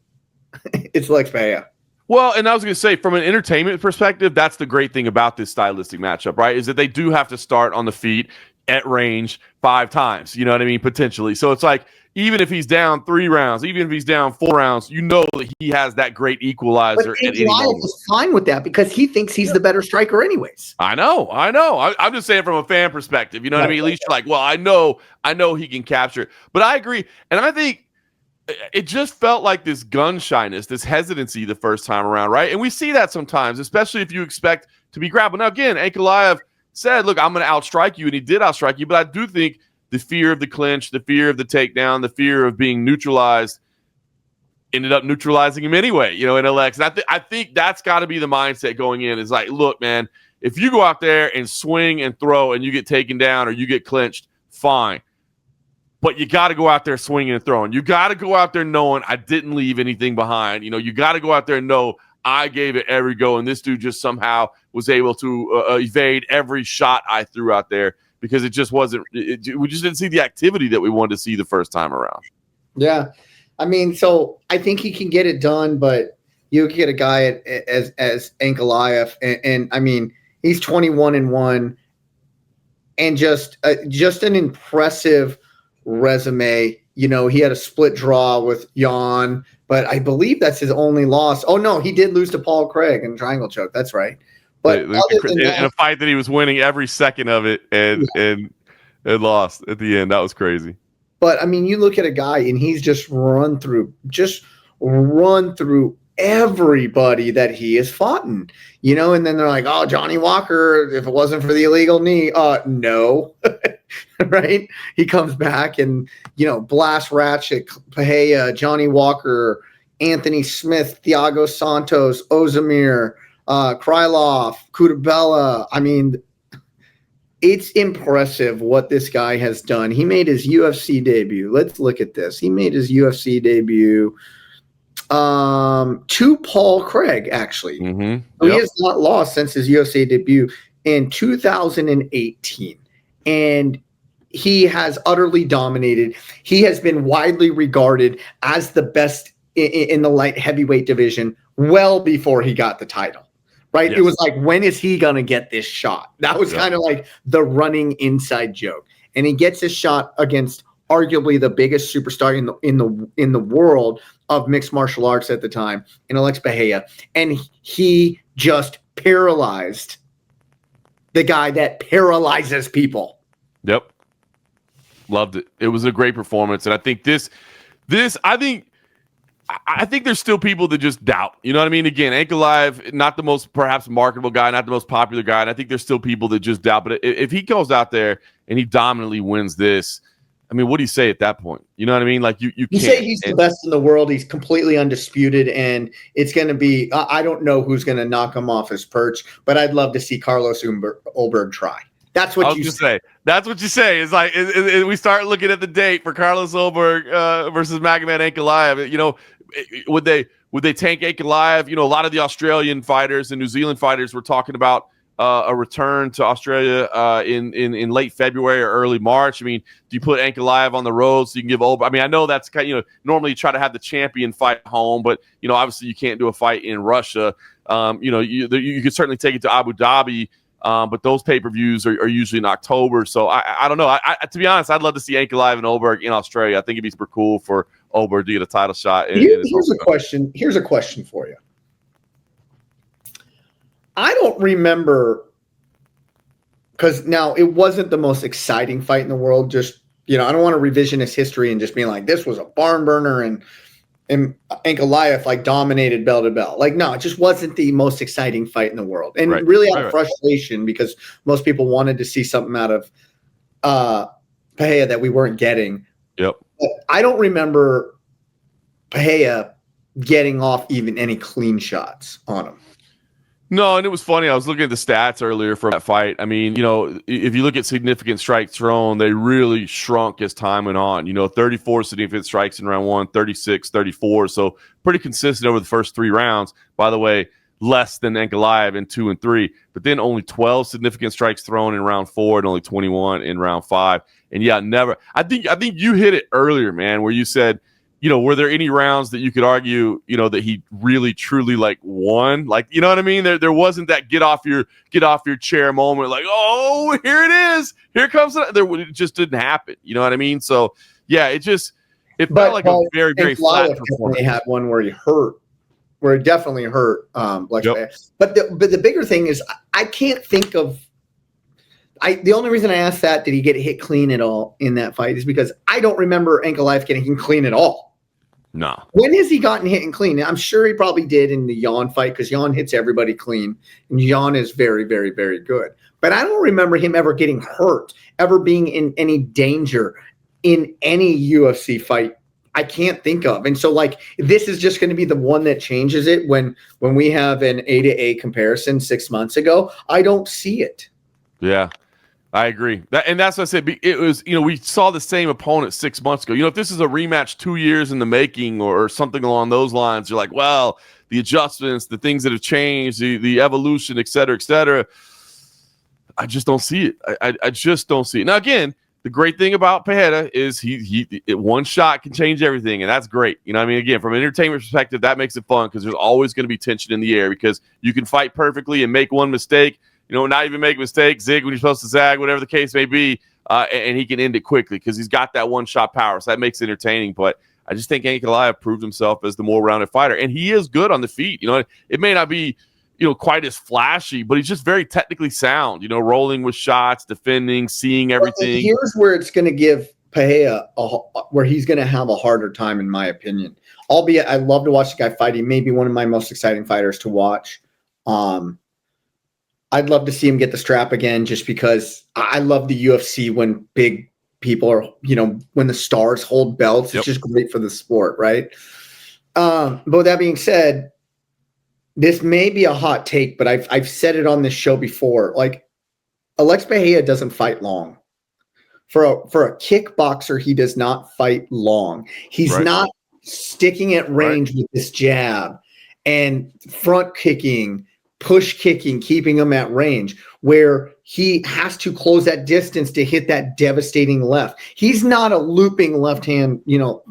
it's Alex Pereira. Well, and I was going to say, from an entertainment perspective, that's the great thing about this stylistic matchup, right? Is that they do have to start on the feet at range 5 times, you know what I mean? Potentially. So it's like, even if he's down 3 rounds, even if he's down 4 rounds, that he has that great equalizer at any moment. Is fine with that because he thinks he's the better striker anyways. I know. I'm just saying from a fan perspective, you know what I mean? At least you're like, well, I know he can capture it. But I agree. And I think it just felt like this gun shyness, this hesitancy the first time around, right? And we see that sometimes, especially if you expect to be grappled. Now, again, Ankalaev said, look, I'm going to outstrike you, and he did outstrike you, but I do think the fear of the clinch, the fear of the takedown, the fear of being neutralized ended up neutralizing him anyway, in LX. And I think that's got to be the mindset going in is like, look, man, if you go out there and swing and throw and you get taken down or you get clinched, fine. But you got to go out there swinging and throwing. You got to go out there knowing I didn't leave anything behind. You got to go out there and know I gave it every go, and this dude just somehow was able to evade every shot I threw out there because it just wasn't we just didn't see the activity that we wanted to see the first time around. Yeah. I mean, so I think he can get it done, but you get a guy as Ankalaev, and I mean, he's 21-1 and just an impressive resume. He had a split draw with Jan, but I believe that's his only loss. Oh no, he did lose to Paul Craig in triangle choke. That's right. But in a fight that he was winning every second of it and lost at the end. That was crazy. But I mean, you look at a guy and he's just run through everybody that he has fought in, and then they're like, oh, Johnny Walker, if it wasn't for the illegal knee, no. Right? He comes back and, Blast Ratchet, Pereira, Johnny Walker, Anthony Smith, Thiago Santos, Ozemir, Krylov, Kutabella. I mean, it's impressive what this guy has done. He made his UFC debut. Let's look at this. He made his UFC debut to Paul Craig, actually. Mm-hmm. So he has not lost since his UFC debut in 2018. And he has utterly dominated. He has been widely regarded as the best in the light heavyweight division well before he got the title, right? Yes. It was like, when is he going to get this shot? That was kind of like the running inside joke. And he gets his shot against arguably the biggest superstar in the world of mixed martial arts at the time, in Alex Pereira. And he just paralyzed the guy that paralyzes people. Yep. Loved it. It was a great performance. And I think I think there's still people that just doubt. You know what I mean? Again, Ankalaev, not the most perhaps marketable guy, not the most popular guy. And I think there's still people that just doubt. But if he goes out there and he dominantly wins this, I mean, what do you say at that point? You know what I mean? Like you can't say he's the best in the world. He's completely undisputed, and it's going to be. I don't know who's going to knock him off his perch, but I'd love to see Carlos Ulberg try. That's what you say. That's what you say. It's like we start looking at the date for Carlos Ulberg versus Magomed Ankaleav. Would they tank Ankalaev? A lot of the Australian fighters and New Zealand fighters were talking about a return to Australia in late February or early March? I mean, do you put Ankalaev on the road so you can give Ulberg? I mean, I know that's kind of, normally you try to have the champion fight home, but, obviously you can't do a fight in Russia. You could certainly take it to Abu Dhabi, but those pay-per-views are usually in October. So I don't know. To be honest, I'd love to see Ankalaev and Ulberg in Australia. I think it'd be super cool for Ulberg to get a title shot. Here's a question. Here's a question for you. I don't remember, because now it wasn't the most exciting fight in the world. Just, I don't want to revisionist history and just being like, this was a barn burner and Ankalaev like dominated bell to bell. Like, no, it just wasn't the most exciting fight in the world. And really out of frustration, because most people wanted to see something out of Pereira that we weren't getting. Yep. But I don't remember Pereira getting off even any clean shots on him. No, and it was funny. I was looking at the stats earlier for that fight. I mean, if you look at significant strikes thrown, they really shrunk as time went on. 34 significant strikes in round 1, 36, 34. So pretty consistent over the first 3 rounds. By the way, less than Ankalaev in 2 and 3. But then only 12 significant strikes thrown in round 4 and only 21 in round 5. And yeah, never. I think you hit it earlier, man, where you said, were there any rounds that you could argue, that he really truly like won? Like, you know what I mean? There wasn't that get off your chair moment. Like, oh, here it is. Here comes it. It just didn't happen. You know what I mean? So yeah, it felt like a very, very flat performance. He had one where he hurt, where it definitely hurt. But the bigger thing is I can't think of. The only reason I asked that, did he get hit clean at all in that fight, is because I don't remember Ankalaev getting hit clean at all. No. When has he gotten hit and clean? I'm sure he probably did in the Jan fight, because Jan hits everybody clean, and Jan is very, very, very good. But I don't remember him ever getting hurt, ever being in any danger in any UFC fight. I can't think of. And so, like, this is just going to be the one that changes it when we have an A-to-A comparison 6 months ago. I don't see it. Yeah. I agree. That's what I said. It was, we saw the same opponent 6 months ago. If this is a rematch 2 years in the making or something along those lines, you're like, well, the adjustments, the things that have changed, the evolution, et cetera, et cetera. I just don't see it. I just don't see it. Now, again, the great thing about Pereira is he one shot can change everything, and that's great. Again, from an entertainment perspective, that makes it fun, because there's always going to be tension in the air, because you can fight perfectly and make one mistake, not even make a mistake, zig when you're supposed to zag, whatever the case may be, and he can end it quickly because he's got that one-shot power. So that makes it entertaining. But I just think Ankalaev proved himself as the more rounded fighter, and he is good on the feet. It may not be, quite as flashy, but he's just very technically sound. Rolling with shots, defending, seeing everything. Here's where it's going to give Pereira where he's going to have a harder time, in my opinion. Albeit, I love to watch the guy fight. He may be one of my most exciting fighters to watch. I'd love to see him get the strap again, just because I love the UFC when big people are, when the stars hold belts. It's just great for the sport, right? But with that being said, this may be a hot take, but I've said it on this show before. Like, Alex Pereira doesn't fight long. For a kickboxer, he does not fight long. He's not sticking at range with this jab and front kicking, push kicking, keeping him at range, where he has to close that distance to hit that devastating left. He's not a looping left-hand,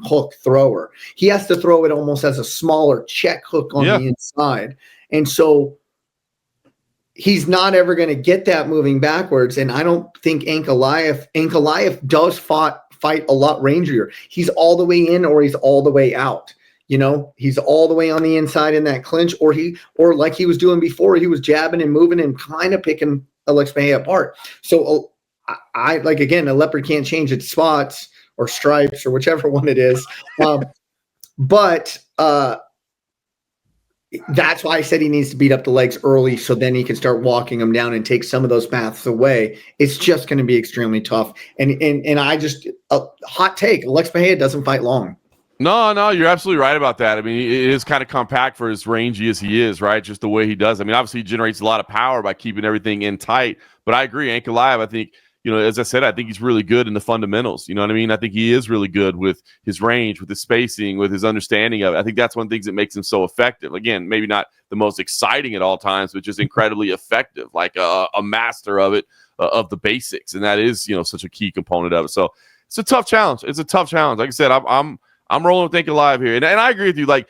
hook thrower. He has to throw it almost as a smaller check hook on the inside. And so he's not ever going to get that moving backwards. And I don't think Ankalaev does fight a lot rangier. He's all the way in or he's all the way out. He's all the way on the inside in that clinch, or like he was doing before, he was jabbing and moving and kind of picking Alex Pereira apart. So I like, again, a leopard can't change its spots or stripes or whichever one it is. But that's why I said he needs to beat up the legs early, so then he can start walking them down and take some of those paths away. It's just going to be extremely tough. And I just hot take: Alex Pereira doesn't fight long. No, you're absolutely right about that. I mean, it is kind of compact for as rangy as he is, right? Just the way he does. I mean, obviously he generates a lot of power by keeping everything in tight. But I agree, Ankalaev, I think, as I said, I think he's really good in the fundamentals. You know what I mean? I think he is really good with his range, with his spacing, with his understanding of it. I think that's one of the things that makes him so effective. Again, maybe not the most exciting at all times, but just incredibly effective, like a master of it, of the basics. And that is, such a key component of it. So it's a tough challenge. It's a tough challenge. Like I said, I'm rolling with Ankalaev here. And I agree with you. Like,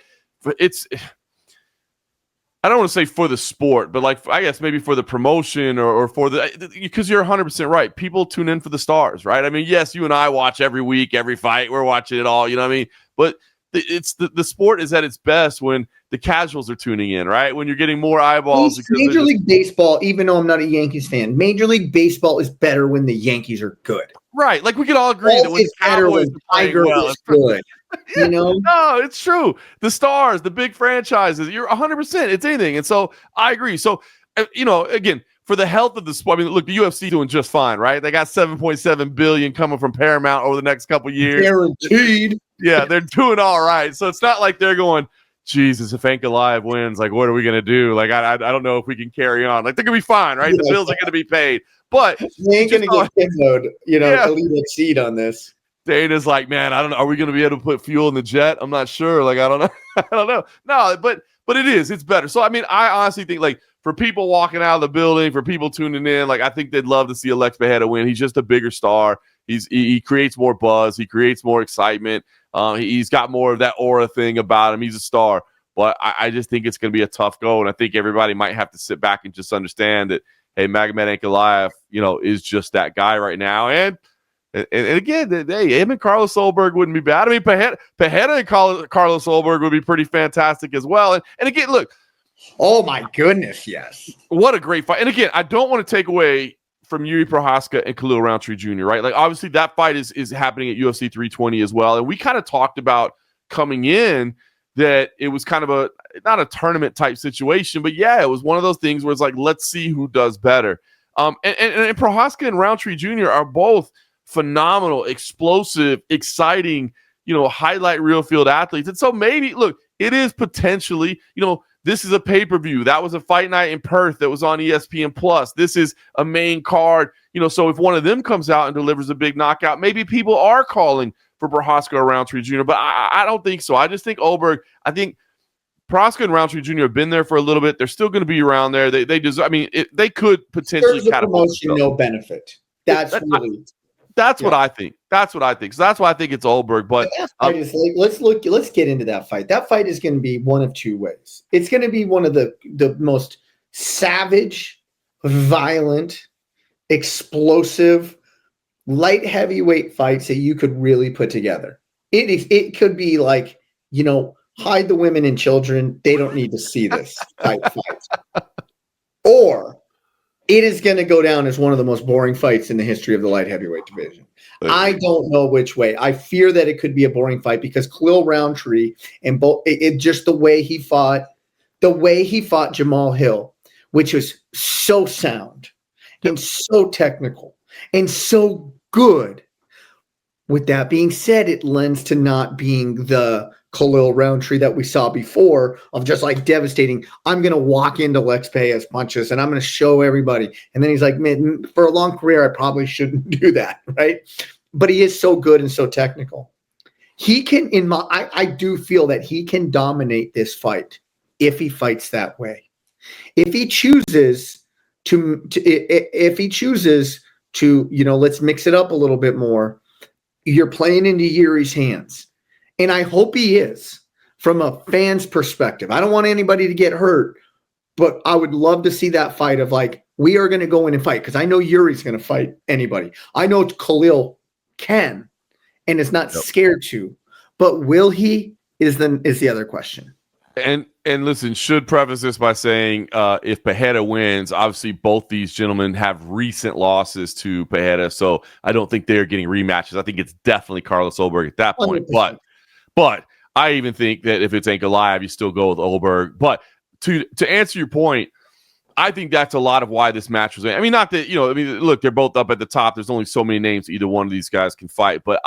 I don't want to say for the sport, but like, I guess maybe for the promotion or for because you're 100% right. People tune in for the stars, right? I mean, yes, you and I watch every week, every fight. We're watching it all, you know what I mean? But it's the sport is at its best when the casuals are tuning in, right? When you're getting more eyeballs. Major League Baseball, even though I'm not a Yankees fan, Major League Baseball is better when the Yankees are good. Right. Like we could all agree that when the Cowboys are playing well, is good. Yeah, no, it's true. The stars, the big franchises, you're 100%. It's anything. And so I agree. So, again, for the health of the sport, I mean, look, the UFC doing just fine, right? They got $7.7 billion coming from Paramount over the next couple of years. Guaranteed. Yeah, they're doing all right. So it's not like they're going, Jesus, if Ankalaev wins, like, what are we going to do? Like, I don't know if we can carry on. Like, they're going to be fine, right? The bills are going to be paid. But they ain't going to get Kimbo'd, elite seed on this. Dana's like, man, I don't know. Are we going to be able to put fuel in the jet? I'm not sure. Like, I don't know. I don't know. No, but it's better. So, I mean, I honestly think, like, for people walking out of the building, for people tuning in, like, I think they'd love to see Alex Pereira win. He's just a bigger star. He creates more buzz. He creates more excitement. He's got more of that aura thing about him. He's a star. But I just think it's going to be a tough go. And I think everybody might have to sit back and just understand that, hey, Magomed Ankaleav, is just that guy right now. And again, him and Carlos Ulberg wouldn't be bad. I mean, Pereira and Carlos Ulberg would be pretty fantastic as well. And again, look. Oh, my goodness, yes. What a great fight. And again, I don't want to take away from Jiri Prochazka and Khalil Rountree Jr., right? Like, obviously, that fight is happening at UFC 320 as well. And we kind of talked about coming in that it was kind of not a tournament type situation, but yeah, it was one of those things where it's like, let's see who does better. And Prochazka and Rountree Jr. are both phenomenal, explosive, exciting, highlight reel field athletes. And so maybe, look, it is potentially, this is a pay-per-view. That was a fight night in Perth that was on ESPN Plus. This is a main card, so if one of them comes out and delivers a big knockout, maybe people are calling for Prochazka or Rountree Jr., but I don't think so. I just think I think Prochazka and Rountree Jr. have been there for a little bit. They're still going to be around there. They deserve, I mean, they could potentially catapult. Promotion, no benefit. That's what I think. That's what I think. So that's why I think it's Ulberg. But let's get into that fight. That fight is going to be one of two ways. It's going to be one of the most savage, violent, explosive, light heavyweight fights that you could really put together. It could be like, hide the women and children. They don't need to see this type fight. Or it is going to go down as one of the most boring fights in the history of the light heavyweight division. I don't know which way. I fear that it could be a boring fight because Khalil Rountree and just the way he fought Jamal Hill, which was so sound and so technical and so good. With that being said, it lends to not being the Khalil Rountree that we saw before of just like devastating. I'm going to walk into Lex Pereira's punches and I'm going to show everybody. And then he's like, man, for a long career, I probably shouldn't do that. Right. But he is so good and so technical. He can, I do feel that he can dominate this fight if he fights that way. If he chooses to let's mix it up a little bit more. You're playing into Jiri's hands. And I hope he is from a fan's perspective. I don't want anybody to get hurt, but I would love to see that fight of like, we are going to go in and fight because I know Jiri's going to fight anybody. I know Khalil can and is not scared to, but will he is the other question. And listen, should preface this by saying if Pereira wins, obviously both these gentlemen have recent losses to Pereira, so I don't think they're getting rematches. I think it's definitely Carlos Ulberg at that point. 100%. But I even think that if it's Ankalaev, you still go with Ulberg. But to answer your point, I think that's a lot of why this match was. I mean, not that look, they're both up at the top. There's only so many names either one of these guys can fight. But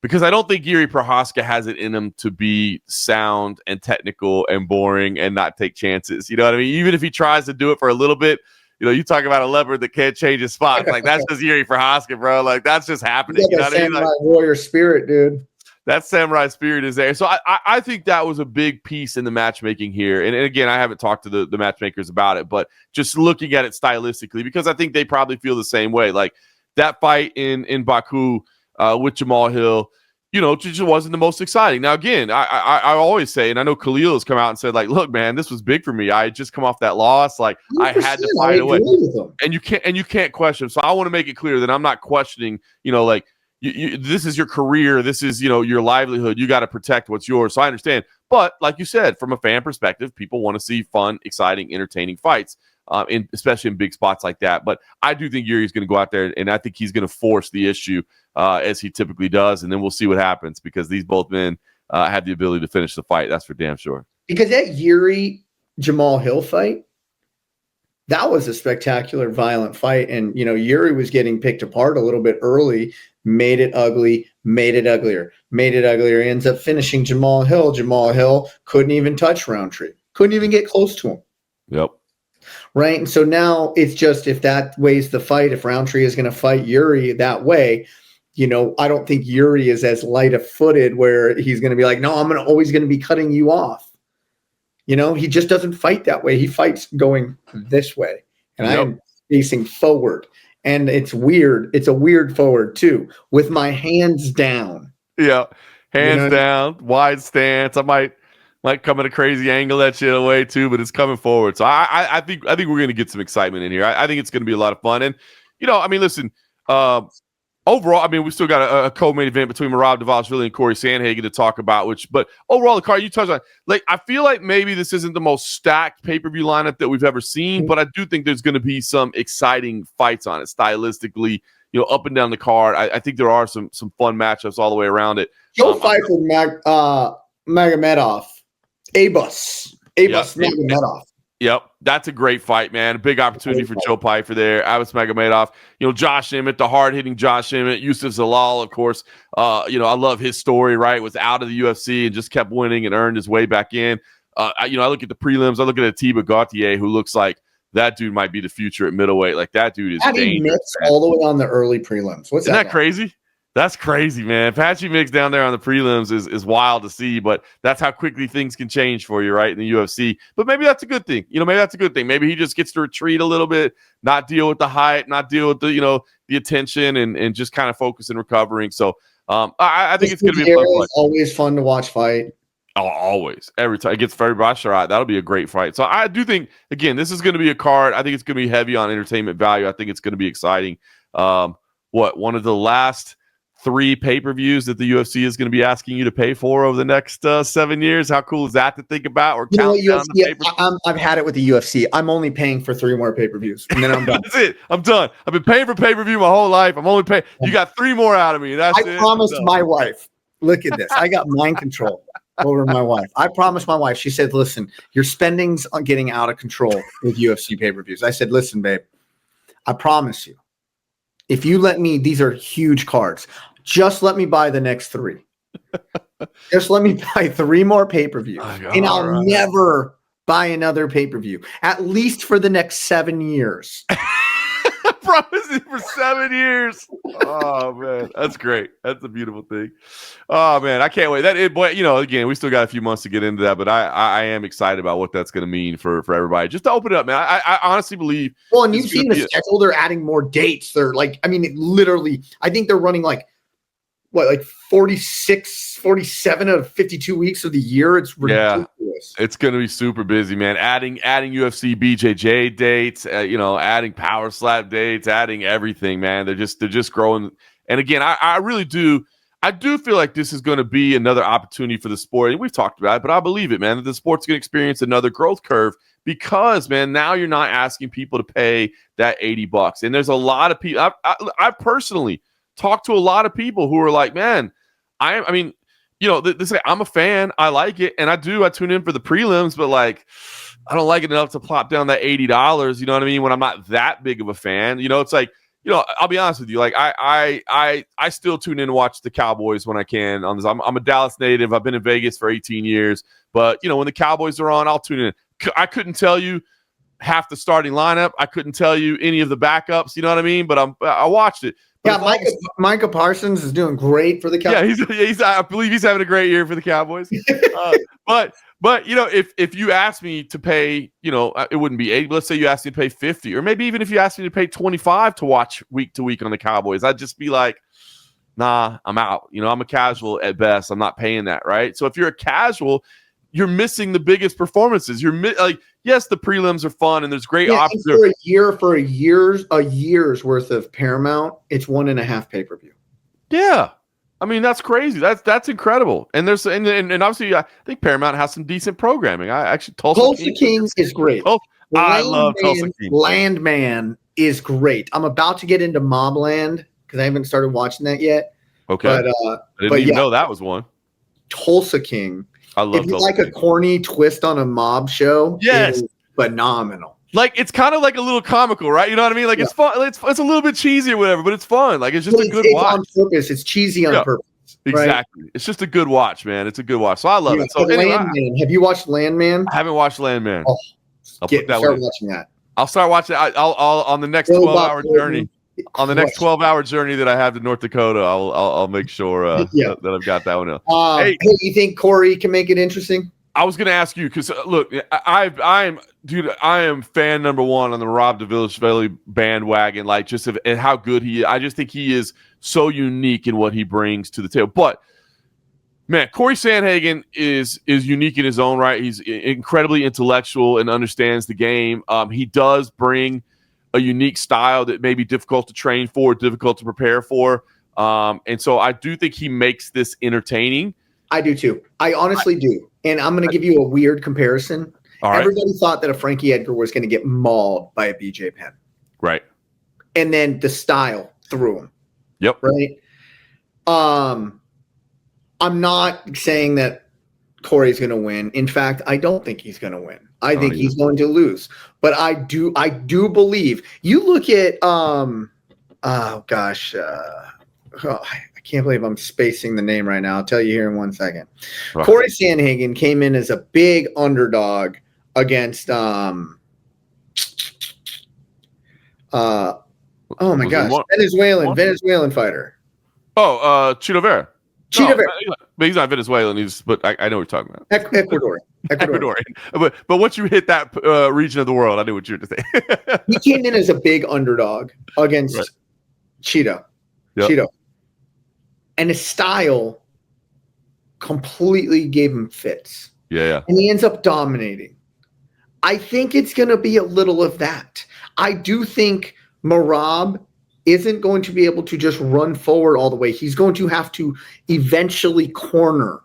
because I don't think Jiri Prochazka has it in him to be sound and technical and boring and not take chances. You know what I mean? Even if he tries to do it for a little bit, you talk about a leopard that can't change his spots. Like, that's just Jiri Prochazka, bro. Like, that's just happening. You know what I mean? Like, warrior spirit, dude. That samurai spirit is there. So I think that was a big piece in the matchmaking here. And again, I haven't talked to the matchmakers about it, but just looking at it stylistically, because I think they probably feel the same way. Like, that fight in Baku with Jamal Hill, just wasn't the most exciting. Now, again, I always say, and I know Khalil has come out and said, like, look, man, this was big for me. I had just come off that loss. Like, I had to fight away. And you can't question. So I want to make it clear that I'm not questioning, like, this is your career. This is, your livelihood. You got to protect what's yours. So I understand. But like you said, from a fan perspective, people want to see fun, exciting, entertaining fights, especially in big spots like that. But I do think Jiri's going to go out there, and I think he's going to force the issue as he typically does. And then we'll see what happens, because these both men have the ability to finish the fight. That's for damn sure. Because that Jiri Jamal Hill fight, that was a spectacular, violent fight. And, Jiri was getting picked apart a little bit early, made it ugly, made it uglier. He ends up finishing Jamal Hill. Jamal Hill couldn't even touch Rountree, couldn't even get close to him. Yep. Right. And so now it's just, if that weighs the fight, if Rountree is going to fight Jiri that way, I don't think Jiri is as light-footed where he's going to be like, no, I'm always going to be cutting you off. He just doesn't fight that way. He fights going this way, and I am facing forward. And it's weird. It's a weird forward too, with my hands down. Yeah, hands down, wide stance. I might come at a crazy angle at you in a way too, but it's coming forward. So I think we're going to get some excitement in here. I think it's going to be a lot of fun. And listen. Overall, we still got a co-main event between Merab Dvalishvili and Cory Sandhagen to talk about. But overall, the card you touched on, like, I feel like maybe this isn't the most stacked pay-per-view lineup that we've ever seen, but I do think there's going to be some exciting fights on it stylistically. Up and down the card. I think there are some fun matchups all the way around it. Go fight with Magomed Ankaleav. Yep, that's a great fight, man. A big opportunity for Joe Pyfer there. Alex Magomed, Josh Emmett, the hard-hitting Josh Emmett, Yusuf Zalal, of course. I love his story, right? Was out of the UFC and just kept winning and earned his way back in. I look at the prelims. I look at Atiba Gauthier, who looks like that dude might be the future at middleweight. Like, that dude is dangerous. All the way on the early prelims. Isn't that crazy? That's crazy, man. Patchy Mix down there on the prelims is wild to see, but that's how quickly things can change for you, right, in the UFC. But maybe that's a good thing. Maybe he just gets to retreat a little bit, not deal with the hype, not deal with the attention, and just kind of focus and recovering. So I think it's going to be a fun fight. Always fun to watch fight. Oh, always. Every time. Against Ferry Basharat, that'll be a great fight. So I do think, again, this is going to be a card. I think it's going to be heavy on entertainment value. I think it's going to be exciting. One of the last 3 pay-per-views that the UFC is going to be asking you to pay for over the next 7 years. How cool is that to think about? Or count down the pay-per-view? I've had it with the UFC. I'm only paying for 3 more pay-per-views, and then I'm done. That's it. I'm done. I've been paying for pay-per-view my whole life. I'm only paying. You got 3 more out of me. That's it. I promised my wife. Look at this. I got mind control over my wife. I promised my wife. She said, listen, your spending's on getting out of control with UFC pay-per-views. I said, listen, babe, I promise you, if you let me, these are huge cards. Just let me buy the next 3. Just let me buy 3 more pay-per-views, and I'll never buy another pay-per-view, at least for the next 7 years. I promise you, for 7 years. Oh, man. That's great. That's a beautiful thing. Oh, man. I can't wait. But, again, we still got a few months to get into that, but I am excited about what that's going to mean for everybody. Just to open it up, man. I honestly believe. Well, and you've seen the schedule. They're adding more dates. They're literally, I think they're running 46, 47 out of 52 weeks of the year. It's ridiculous. Yeah, it's going to be super busy, man. Adding UFC BJJ dates, adding Power Slap dates, adding everything, man. They're just growing. And again, I really do. I do feel like this is going to be another opportunity for the sport. And we've talked about it, but I believe it, man, that the sport's going to experience another growth curve because, man, now you're not asking people to pay that $80. And there's a lot of people. I personally talk to a lot of people who are like, man, I'm a fan. I like it. And I tune in for the prelims, but I don't like it enough to plop down that $80. You know what I mean? When I'm not that big of a fan, it's like, I'll be honest with you. I still tune in to watch the Cowboys when I can on this. I'm a Dallas native. I've been in Vegas for 18 years, but when the Cowboys are on, I'll tune in. I couldn't tell you half the starting lineup. I couldn't tell you any of the backups. You know what I mean? But I watched it. But yeah, Micah Parsons is doing great for the Cowboys. Yeah, I believe he's having a great year for the Cowboys. But you know, if you asked me to pay, you know, it wouldn't be 80. Let's say you asked me to pay 50, or maybe even if you asked me to pay 25 to watch week to week on the Cowboys, I'd just be like, nah, I'm out. You know, I'm a casual at best. I'm not paying that, right? So if you're a casual, you're missing the biggest performances. Like, yes, the prelims are fun and there's great options. For a year's worth of Paramount, it's 1.5 pay-per-view. Yeah. I mean, that's crazy. That's incredible. And there's and obviously I think Paramount has some decent programming. Tulsa King is great. I love Tulsa King. Landman is great. I'm about to get into Mobland because I haven't started watching that yet. Okay. But I didn't even know that was one. Tulsa King. I love if you like a corny twist on a mob show, yes, it is phenomenal. Like, it's kind of like a little comical, right? You know what I mean? Like, it's fun. It's a little bit cheesy or whatever, but it's fun. Like, it's just a good watch. It's on purpose. It's cheesy on purpose. Exactly. Right? It's just a good watch, man. It's a good watch. So I love it. So Landman. Have you watched Landman? I haven't watched Landman. Oh, start watching that. I'll start watching. I'll on the next 12-hour journey. On the next 12-hour journey that I have to North Dakota, I'll make sure that I've got that one up. Hey, you think Cory can make it interesting? I was going to ask you because look, I am fan number one on the Merab Dvalishvili bandwagon. Like, just and how good he is. I just think he is so unique in what he brings to the table. But man, Cory Sandhagen is unique in his own right. He's incredibly intellectual and understands the game. He does bring a unique style that may be difficult to train for, difficult to prepare for. And so I do think he makes this entertaining. I do too. I honestly do. And I'm going to give you a weird comparison. All right. Everybody thought that a Frankie Edgar was going to get mauled by a BJ Penn. Right. And then the style threw him. Yep. Right. I'm not saying that Cory's going to win. In fact, I don't think he's going to win. I think he's going to lose. But I do believe. You look at I can't believe I'm spacing the name right now. I'll tell you here in 1 second. Right. Cory Sandhagen came in as a big underdog against Venezuelan fighter. Chito Vera. But he's not Venezuelan. But I know what you're talking about. Ecuadorian. But once you hit that region of the world, I knew what you were to say. He came in as a big underdog against Chito. Yep. Chito. And his style completely gave him fits. Yeah. And he ends up dominating. I think it's going to be a little of that. I do think Merab isn't going to be able to just run forward all the way. He's going to have to eventually corner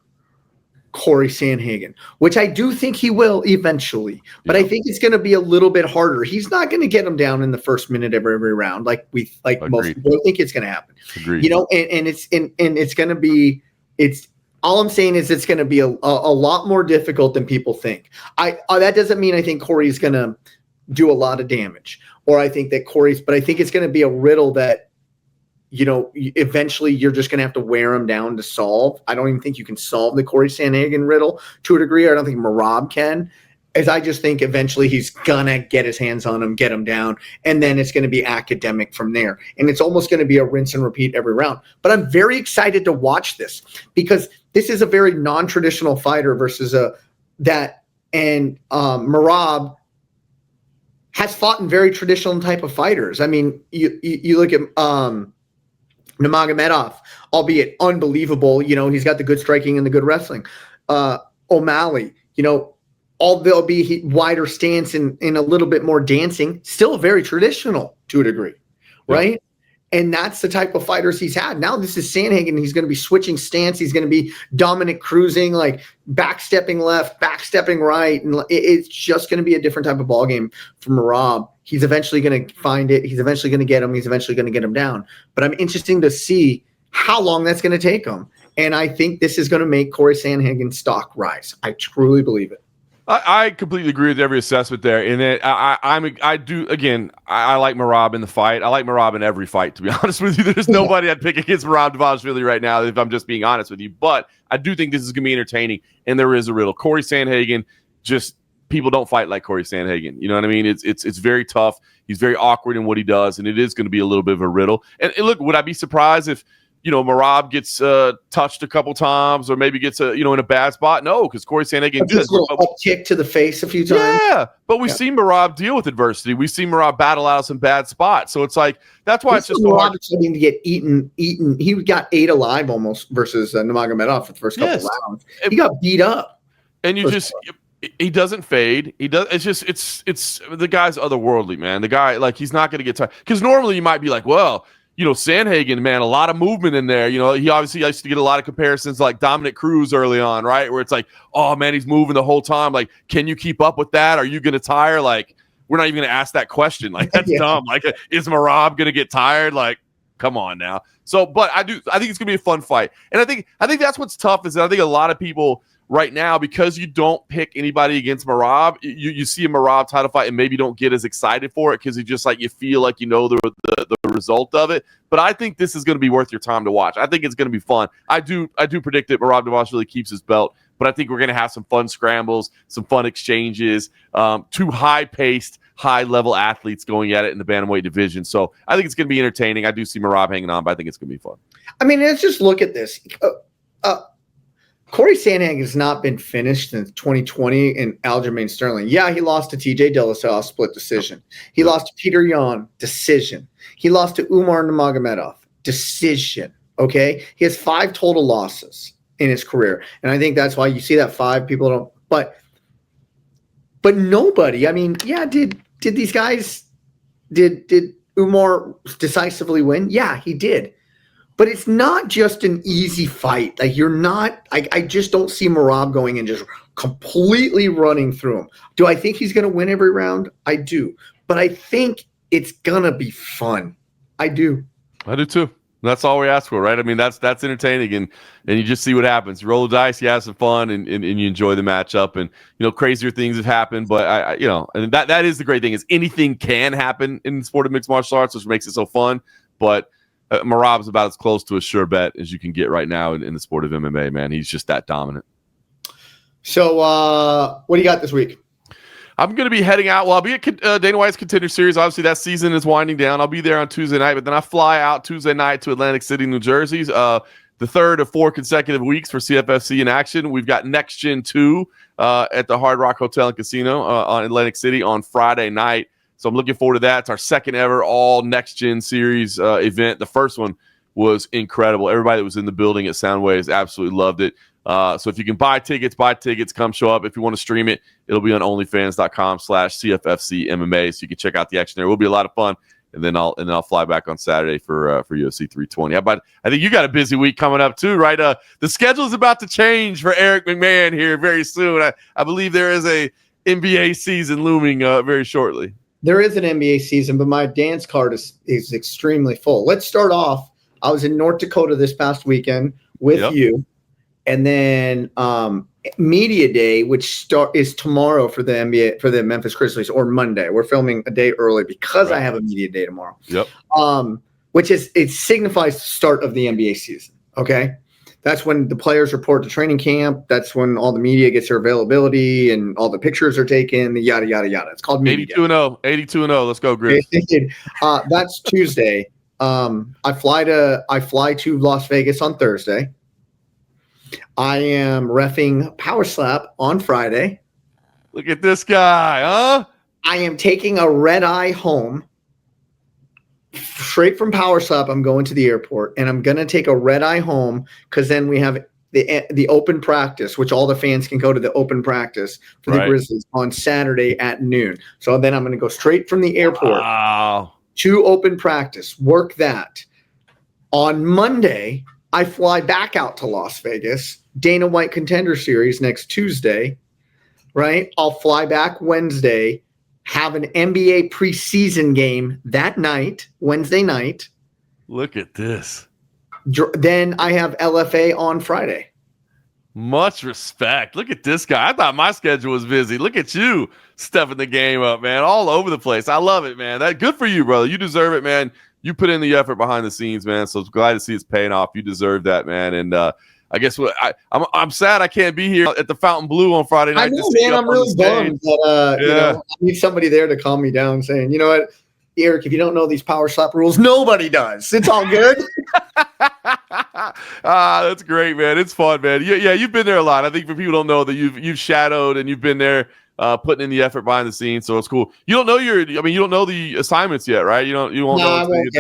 Cory Sandhagen, which I do think he will eventually. But I think it's going to be a little bit harder. He's not going to get him down in the first minute of every round like most people think it's going to happen. Agreed. You know, and it's going to be all I'm saying is it's going to be a lot more difficult than people think. That doesn't mean I think Cory's going to do a lot of damage, or I think that but I think it's going to be a riddle that, you know, eventually you're just going to have to wear him down to solve. I don't even think you can solve the Cory Sandhagen riddle to a degree. I don't think Merab can. As I just think eventually he's going to get his hands on him, get him down, and then it's going to be academic from there. And it's almost going to be a rinse and repeat every round. But I'm very excited to watch this because this is a very non-traditional fighter versus Merab has fought in very traditional type of fighters. I mean, you look at Magomed, albeit unbelievable. You know, he's got the good striking and the good wrestling. O'Malley, you know, although be wider stance and a little bit more dancing, still very traditional to a degree, right? Yeah. And that's the type of fighters he's had. Now this is Sandhagen. He's going to be switching stance. He's going to be dominant cruising, like backstepping left, backstepping right. And it's just going to be a different type of ball game for Merab. He's eventually going to find it. He's eventually going to get him. He's eventually going to get him down. But I'm interested to see how long that's going to take him. And I think this is going to make Cory Sandhagen's stock rise. I truly believe it. I completely agree with every assessment there. And I like Merab in the fight. I like Merab in every fight, to be honest with you. There's nobody I'd pick against Merab Dvalishvili right now, if I'm just being honest with you. But I do think this is going to be entertaining, and there is a riddle. Cory Sandhagen just people don't fight like Cory Sandhagen. You know what I mean? It's very tough. He's very awkward in what he does, and it is going to be a little bit of a riddle. And look, would I be surprised if Merab gets touched a couple times or maybe gets in a bad spot? No, because Cory Sandhagen did a little kick to the face a few times. Yeah, but we've seen Merab deal with adversity. We've seen Merab battle out of some bad spots. So it's like that's why it's just so hard. Starting to get eaten. He got ate alive almost versus Magomed Ankaleav for the first couple of rounds. He got beat up, and he doesn't fade. He does. It's just it's the guy's otherworldly, man. The guy, like, he's not going to get tired because normally you might be like, well, Sandhagen, man, a lot of movement in there. He obviously used to get a lot of comparisons like Dominic Cruz early on, right? Where it's like, oh, man, he's moving the whole time. Like, can you keep up with that? Are you going to tire? Like, we're not even going to ask that question. Like, that's dumb. Like, is Merab going to get tired? Like, come on now. So, but I think it's going to be a fun fight. And I think that's what's tough is that I think a lot of people right now, because you don't pick anybody against Merab, you see a Merab title fight and maybe don't get as excited for it because you feel like the result of it. But I think this is going to be worth your time to watch. I think it's going to be fun. I do predict that Merab Dvalishvili keeps his belt, but I think we're going to have some fun scrambles, some fun exchanges, two high-paced, high-level athletes going at it in the bantamweight division. So I think it's going to be entertaining. I do see Merab hanging on, but I think it's going to be fun. I mean, let's just look at this. Cory Sandhagen has not been finished since 2020 in Aljamain Sterling. Yeah, he lost to TJ Dillashaw, split decision. He lost to Peter Yan, decision. He lost to Umar Nurmagomedov, decision. Okay? He has 5 total losses in his career. And I think that's why you see that 5 people don't. But nobody, I mean, yeah, did these guys, did Umar decisively win? Yeah, he did. But it's not just an easy fight. Like, I just don't see Merab going and just completely running through him. Do I think he's going to win every round? I do. But I think it's going to be fun. I do. I do too. That's all we ask for, right? I mean, that's entertaining, and you just see what happens. You roll the dice, you have some fun, and you enjoy the matchup. And crazier things have happened, but and that is the great thing is anything can happen in the sport of mixed martial arts, which makes it so fun. But Merab's about as close to a sure bet as you can get right now in the sport of MMA, man. He's just that dominant. So what do you got this week? I'm going to be heading out. Well, I'll be at Dana White's Contender Series. Obviously, that season is winding down. I'll be there on Tuesday night, but then I fly out Tuesday night to Atlantic City, New Jersey. The third of 4 consecutive weeks for CFFC in action. We've got NextGen 2 at the Hard Rock Hotel and Casino on Atlantic City on Friday night. So I'm looking forward to that. It's our second ever all NextGen series event. The first one was incredible. Everybody that was in the building at Soundwaves absolutely loved it. So if you can buy tickets, come show up. If you want to stream it, it'll be on onlyfans.com/CFFC MMA. So you can check out the action there. It will be a lot of fun. And then I'll fly back on Saturday for UFC 320. But I think you got a busy week coming up too, right? The schedule is about to change for Eric McMahon here very soon. I believe there is a NBA season looming very shortly. There is an NBA season, but my dance card is extremely full. Let's start off. I was in North Dakota this past weekend with you, and then Media Day, which is tomorrow for the NBA, for the Memphis Grizzlies, or Monday. We're filming a day early because I have a Media Day tomorrow. Yep. Which it signifies the start of the NBA season. Okay. That's when the players report to training camp. That's when all the media gets their availability and all the pictures are taken, yada, yada, yada. It's called Media 82-0. 82-0. Let's go, Grizz. That's Tuesday. I fly to Las Vegas on Thursday. I am reffing Power Slap on Friday. Look at this guy, huh? I am taking a red eye home. Straight from Power Slap, I'm going to the airport, and I'm going to take a red eye home because then we have the open practice, which all the fans can go to the open practice for the Grizzlies on Saturday at noon. So then I'm going to go straight from the airport to open practice, work that. On Monday, I fly back out to Las Vegas, Dana White Contender Series next Tuesday, right? I'll fly back Wednesday, have an NBA preseason game that night, Wednesday night. Look at this. Then I have LFA on Friday. Much respect. Look at this guy. I thought my schedule was busy. Look at you stepping the game up, man. All over the place. I love it, man. Good for you, brother. You deserve it, man. You put in the effort behind the scenes, man. So glad to see it's paying off. You deserve that, man. And I guess I'm sad I can't be here at the Fountain Blue on Friday night. I know, man. I'm really bummed that I need somebody there to calm me down, saying, you know what, Eric, if you don't know these power slap rules, nobody does. It's all good. That's great, man. It's fun, man. Yeah, you've been there a lot. I think for people who don't know that you've shadowed and you've been there putting in the effort behind the scenes, so it's cool. You don't know you don't know the assignments yet, right? You won't know.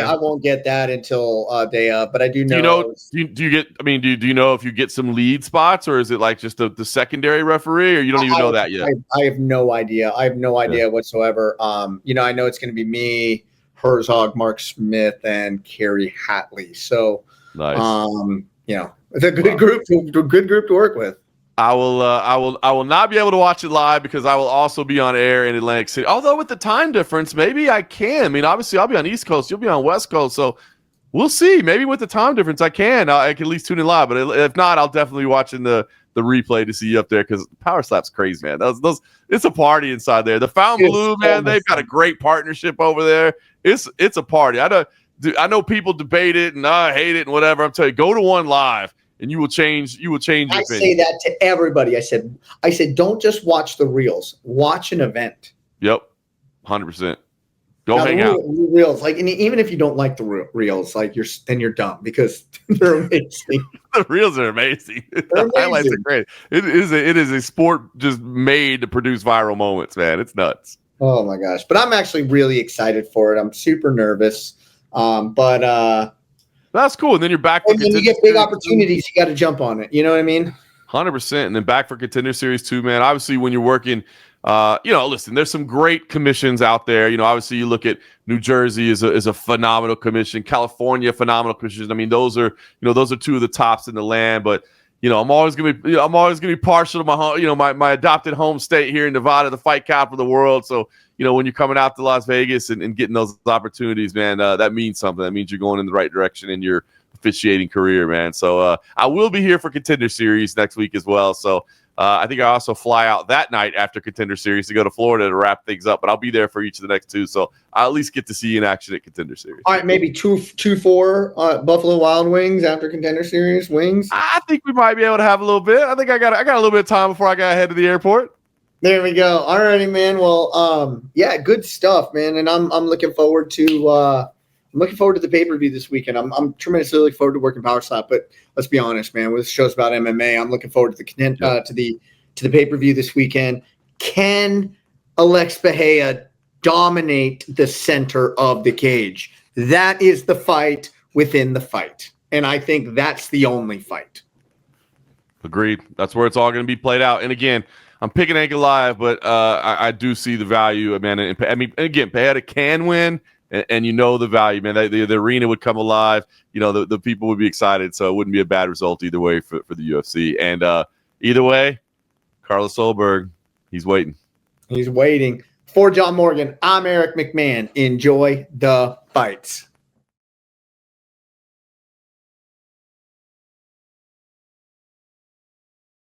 I won't get that until day of, but I do know. Do you know if you get some lead spots, or is it like just the secondary referee, or you don't even know that yet? I have no idea. I have no idea whatsoever. I know it's going to be me, Herzog, Mark Smith, and Kerry Hatley. So nice. It's a good group to work with. I will not be able to watch it live because I will also be on air in Atlantic City. Although with the time difference, maybe I can. I mean, obviously I'll be on East Coast, you'll be on West Coast, so we'll see. Maybe with the time difference, I can at least tune in live. But if not, I'll definitely be watching the replay to see you up there because Power Slap's crazy, man. Those it's a party inside there. The Fountain Blue, man, they've got a great partnership over there. It's a party. I know people debate it and I hate it and whatever. I'm telling you, go to one live. And you will change your opinion. I say that to everybody. I said, don't just watch the reels. Watch an event. Yep, 100%. Don't hang out. Reels, and even if you don't like the reels, you're dumb because they're amazing. The reels are amazing. The highlights are great. It is a sport just made to produce viral moments, man. It's nuts. Oh my gosh! But I'm actually really excited for it. I'm super nervous, but. That's cool. And then you're back for Contender. When you get big opportunities, you got to jump on it. You know what I mean? 100%. And then back for Contender Series 2, man. Obviously, when you're working, listen, there's some great commissions out there. Obviously, you look at New Jersey is a phenomenal commission. California, phenomenal commission. I mean, those are two of the tops in the land. But I'm always gonna be partial to my home, my adopted home state here in Nevada, the fight capital of the world. So. When you're coming out to Las Vegas and getting those opportunities, man, that means something. That means you're going in the right direction in your officiating career, man. So I will be here for Contender Series next week as well. So I think I also fly out that night after Contender Series to go to Florida to wrap things up. But I'll be there for each of the next two. So I'll at least get to see you in action at Contender Series. All right, maybe 2-4 Buffalo Wild Wings after Contender Series wings. I think we might be able to have a little bit. I think I got a little bit of time before I got head to the airport. There we go. All righty, man. Well, good stuff, man. And I'm looking forward to the pay-per-view this weekend. I'm tremendously looking forward to working Power Slap. But let's be honest, man. With shows about MMA, I'm looking forward to the pay-per-view this weekend. Can Alex Pereira dominate the center of the cage? That is the fight within the fight, and I think that's the only fight. Agreed. That's where it's all going to be played out. And again, I'm picking Ankalaev, but I do see the value, man. And again, Pereira can win, and the value, man. The arena would come alive. The people would be excited, so it wouldn't be a bad result either way for the UFC. And either way, Carlos Ulberg, he's waiting. He's waiting. For John Morgan, I'm Eric McMahon. Enjoy the fights.